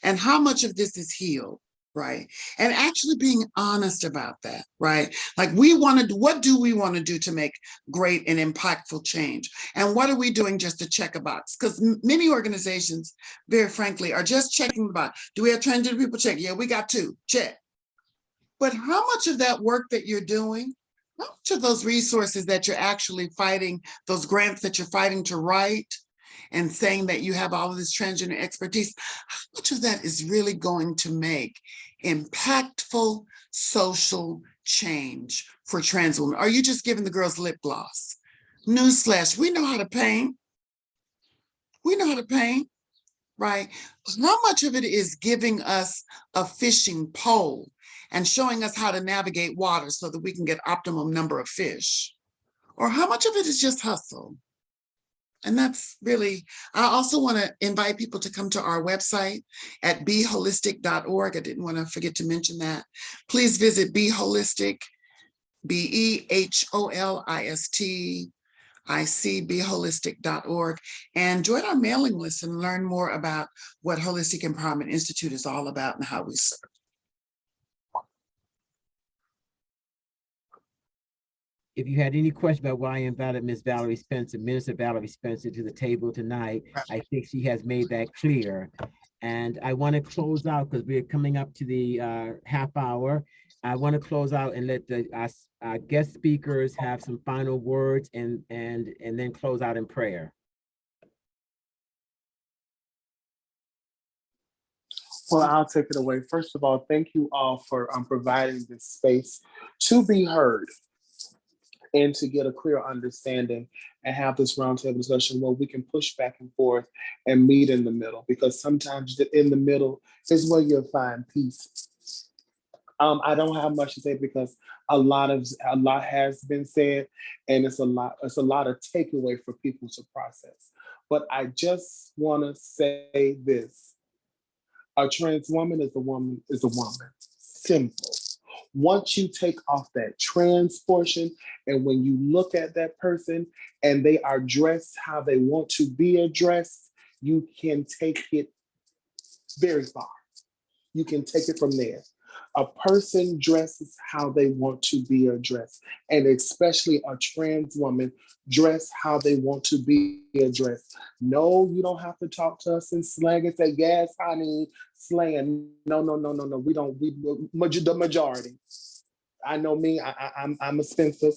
and how much of this is heal? right? And actually being honest about that, right? Like we want to, what do we want to do to make great and impactful change? And what are we doing just to check a box? Because many organizations, very frankly, are just checking the box. Do we have transgender people? Check. Yeah, we got 2. Check. But how much of that work that you're doing, how much of those resources that you're actually fighting, those grants that you're fighting to write, and saying that you have all of this transgender expertise, how much of that is really going to make impactful social change for trans women? Are you just giving the girls lip gloss? Newsflash, we know how to paint. We know how to paint, right? How much of it is giving us a fishing pole and showing us how to navigate water so that we can get optimum number of fish? Or how much of it is just hustle? And that's really, I also want to invite people to come to our website at beholistic.org. I didn't want to forget to mention that. Please visit beholistic, beholistic.org, and join our mailing list and learn more about what Holistic Empowerment Institute is all about and how we serve. If you had any question about why I invited Ms. Valerie Spencer, Minister Valerie Spencer, to the table tonight, I think she has made that clear. And I want to close out because we're coming up to the half hour. I want to close out and let the guest speakers have some final words and then close out in prayer. Well, I'll take it away. First of all, thank you all for providing this space to be heard and to get a clear understanding and have this roundtable discussion where we can push back and forth and meet in the middle, because sometimes in the middle is where you'll find peace. I don't have much to say because a lot has been said, and it's a lot of takeaway for people to process. But I just want to say this: a trans woman is a woman is a woman. Simple. Once you take off that trans portion, and when you look at that person and they are dressed how they want to be addressed, you can take it very far. You can take it from there. A person dresses how they want to be addressed, and especially a trans woman dress how they want to be addressed. No, you don't have to talk to us in slang and say, yes, honey, slang. No. We don't. The majority. I know me. I'm a Spencer.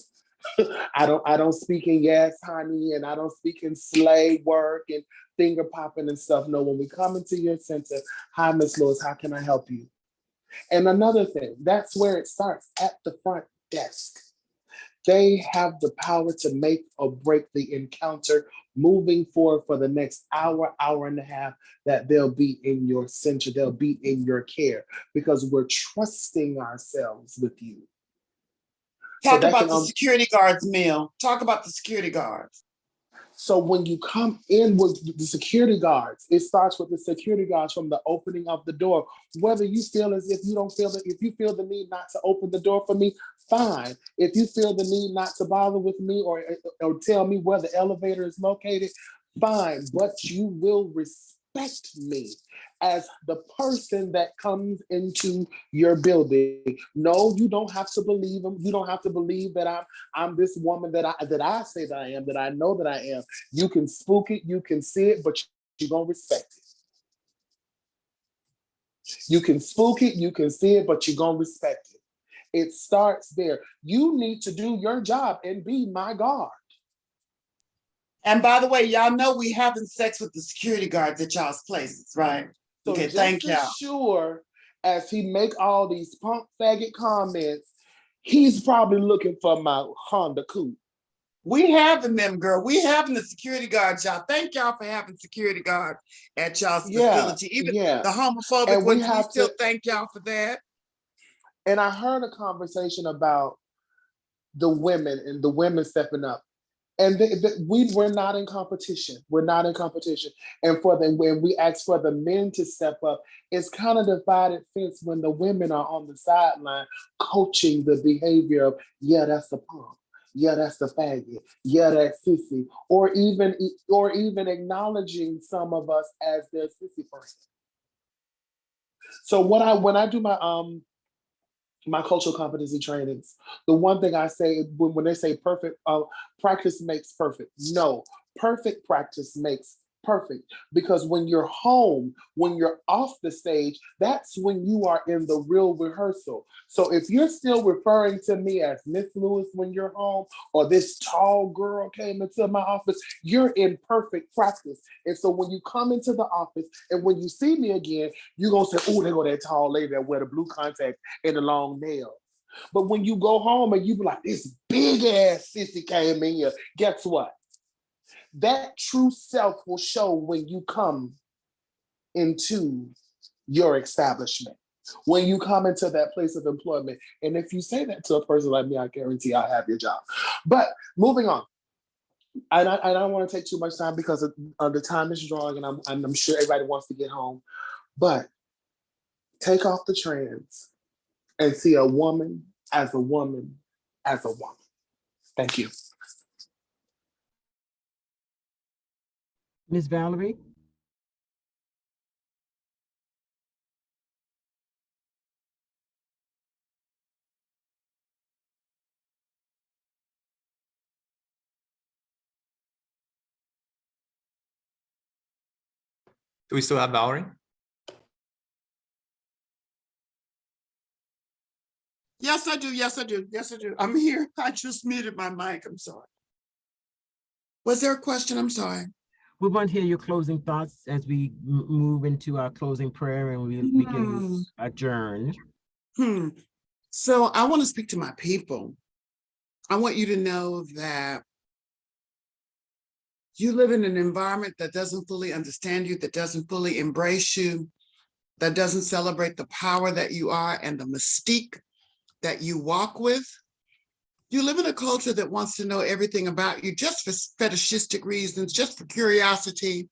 I don't speak in yes, honey, and I don't speak in slay work and finger popping and stuff. No, when we come into your center, hi, Miss Lewis, how can I help you? And another thing, that's where it starts, at the front desk. They have the power to make or break the encounter moving forward for the next hour, hour and a half that they'll be in your center, they'll be in your care, because we're trusting ourselves with you. Talk about the security guards, Mill. Talk about the security guards. So when you come in with the security guards, it starts with the security guards from the opening of the door. Whether you feel as if you don't feel that, if you feel the need not to open the door for me, fine. If you feel the need not to bother with me or tell me where the elevator is located, fine. But you will respect me as the person that comes into your building. No, you don't have to believe them. You don't have to believe that I'm this woman that I say that I am, that I know that I am. You can spook it, you can see it, but you're gonna respect it. You can spook it, you can see it, but you're gonna respect it. It starts there. You need to do your job and be my guard. And by the way, y'all know we having sex with the security guards at y'all's places, right? So okay, just thank y'all. Sure, as he make all these punk faggot comments, he's probably looking for my Honda Coupe. We having them, girl. We having the security guards, y'all. Thank y'all for having security guards at y'all's facility. Even the homophobic ones, we still thank y'all for that. And I heard a conversation about the women and the women stepping up. And we're not in competition. We're not in competition. And when we ask for the men to step up, it's kind of divided fence when the women are on the sideline coaching the behavior of, yeah, that's the punk. Yeah, that's the faggot. Yeah, that's sissy. Or even acknowledging some of us as their sissy person. So when I do my cultural competency trainings, the one thing I say when they say perfect practice makes perfect. No, perfect practice makes perfect, because when you're home, when you're off the stage, that's when you are in the real rehearsal. So if you're still referring to me as Miss Lewis when you're home, or this tall girl came into my office, you're in perfect practice. And so when you come into the office and when you see me again, you're gonna say, oh, there go that tall lady that wear the blue contacts and the long nails. But when you go home and you be like, this big ass sissy came in here, guess what? That true self will show when you come into your establishment, when you come into that place of employment. And if you say that to a person like me, I guarantee I'll have your job. But moving on, I don't want to take too much time because the time is drawing, and I'm sure everybody wants to get home. But take off the trans and see a woman as a woman as a woman. Thank you. Ms. Valerie? Do we still have Valerie? Yes, I do. Yes, I do. Yes, I do. I'm here. I just muted my mic. I'm sorry. Was there a question? I'm sorry. We want to hear your closing thoughts as we move into our closing prayer and we can adjourn. So I want to speak to my people. I want you to know that you live in an environment that doesn't fully understand you, that doesn't fully embrace you, that doesn't celebrate the power that you are and the mystique that you walk with. You live in a culture that wants to know everything about you just for fetishistic reasons, just for curiosity,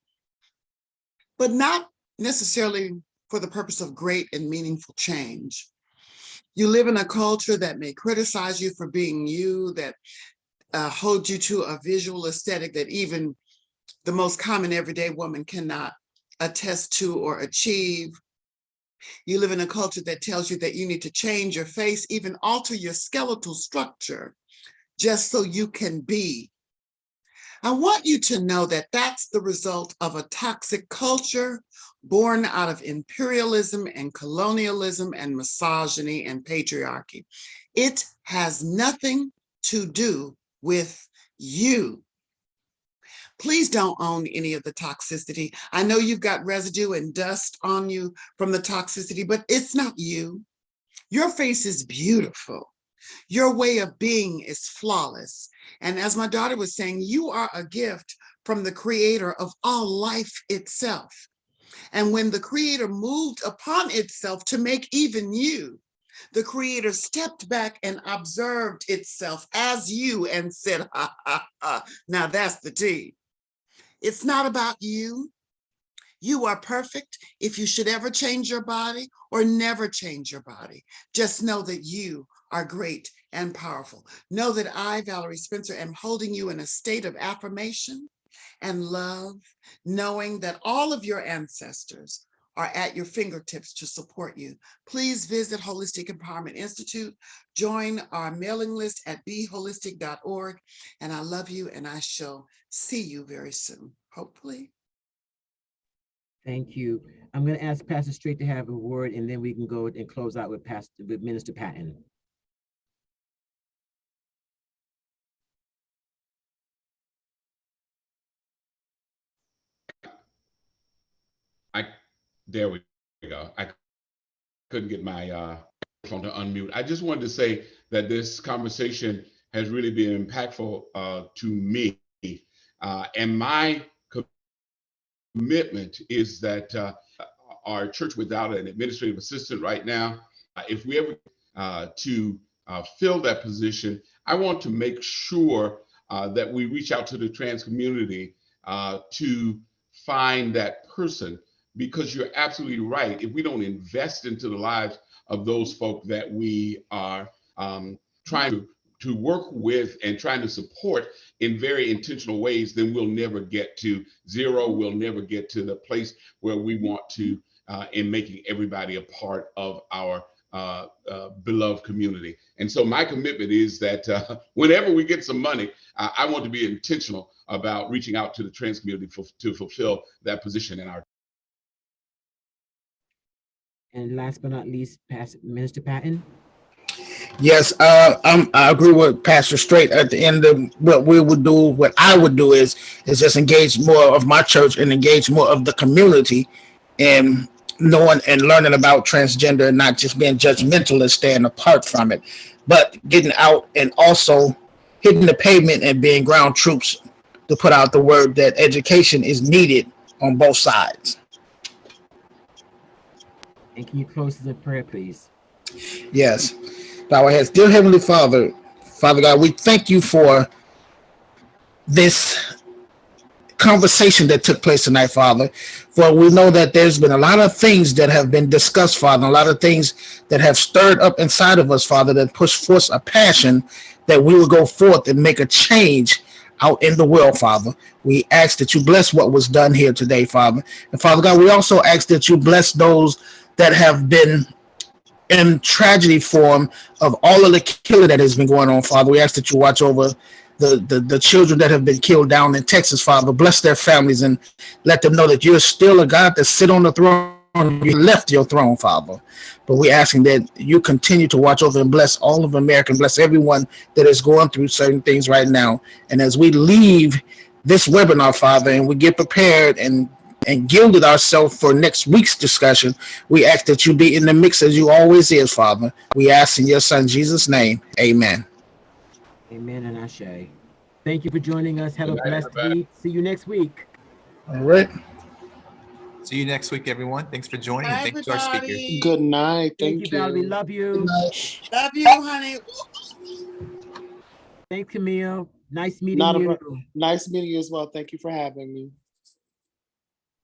but not necessarily for the purpose of great and meaningful change. You live in a culture that may criticize you for being you, that holds you to a visual aesthetic that even the most common everyday woman cannot attest to or achieve. You live in a culture that tells you that you need to change your face, even alter your skeletal structure, just so you can be. I want you to know that that's the result of a toxic culture born out of imperialism and colonialism and misogyny and patriarchy. It has nothing to do with you. Please don't own any of the toxicity. I know you've got residue and dust on you from the toxicity, but it's not you. Your face is beautiful. Your way of being is flawless. And as my daughter was saying, you are a gift from the creator of all life itself. And when the creator moved upon itself to make even you, the creator stepped back and observed itself as you and said, ha, ha, ha, now that's the tea. It's not about you. You are perfect. If you should ever change your body or never change your body, just know that you are great and powerful. Know that I, Valerie Spencer, am holding you in a state of affirmation and love, knowing that all of your ancestors are at your fingertips to support you. Please visit Holistic Empowerment Institute, join our mailing list at beholistic.org, and I love you, and I shall see you very soon, hopefully. Thank you. I'm going to ask Pastor Straight to have a word, and then we can go and close out with Minister Patton. There we go. I couldn't get my phone to unmute. I just wanted to say that this conversation has really been impactful to me. And my commitment is that our church, without an administrative assistant right now, if we ever to fill that position, I want to make sure that we reach out to the trans community to find that person, because you're absolutely right. If we don't invest into the lives of those folk that we are trying to work with and trying to support in very intentional ways, then we'll never get to zero. We'll never get to the place where we want to in making everybody a part of our beloved community. And so my commitment is that whenever we get some money, I want to be intentional about reaching out to the trans community to fulfill that position in our. And last but not least, Minister Patton. Yes, I agree with Pastor Straight. At the end of what I would do is just engage more of my church and engage more of the community in knowing and learning about transgender and not just being judgmental and staying apart from it, but getting out and also hitting the pavement and being ground troops to put out the word that education is needed on both sides. And can you close the prayer, please? Yes. Bow our heads. Dear Heavenly Father, Father God, we thank you for this conversation that took place tonight, Father. For we know that there's been a lot of things that have been discussed, Father, a lot of things that have stirred up inside of us, Father, that push forth a passion that we will go forth and make a change out in the world, Father. We ask that you bless what was done here today, Father. And Father God, we also ask that you bless those that have been in tragedy form of all of the killing that has been going on, Father. We ask that you watch over the children that have been killed down in Texas, Father. Bless their families and let them know that you're still a God that sit on the throne. You left your throne, Father. But we're asking that you continue to watch over and bless all of America, bless everyone that is going through certain things right now. And as we leave this webinar, Father, and we get prepared and gilded ourselves for next week's discussion, we ask that you be in the mix as you always is, Father. We ask in your Son Jesus' name, amen. Amen and Ashe. Thank you for joining us. Have a blessed everybody. week. See you next week. All right. See you next week, everyone. Thanks for joining, and Bye, thank you to our speakers. everybody. Good night. Thank you, Valerie. Love you. Love you, honey. Thanks, Camille. Nice meeting Not a you. Nice meeting you as well. Thank you for having me.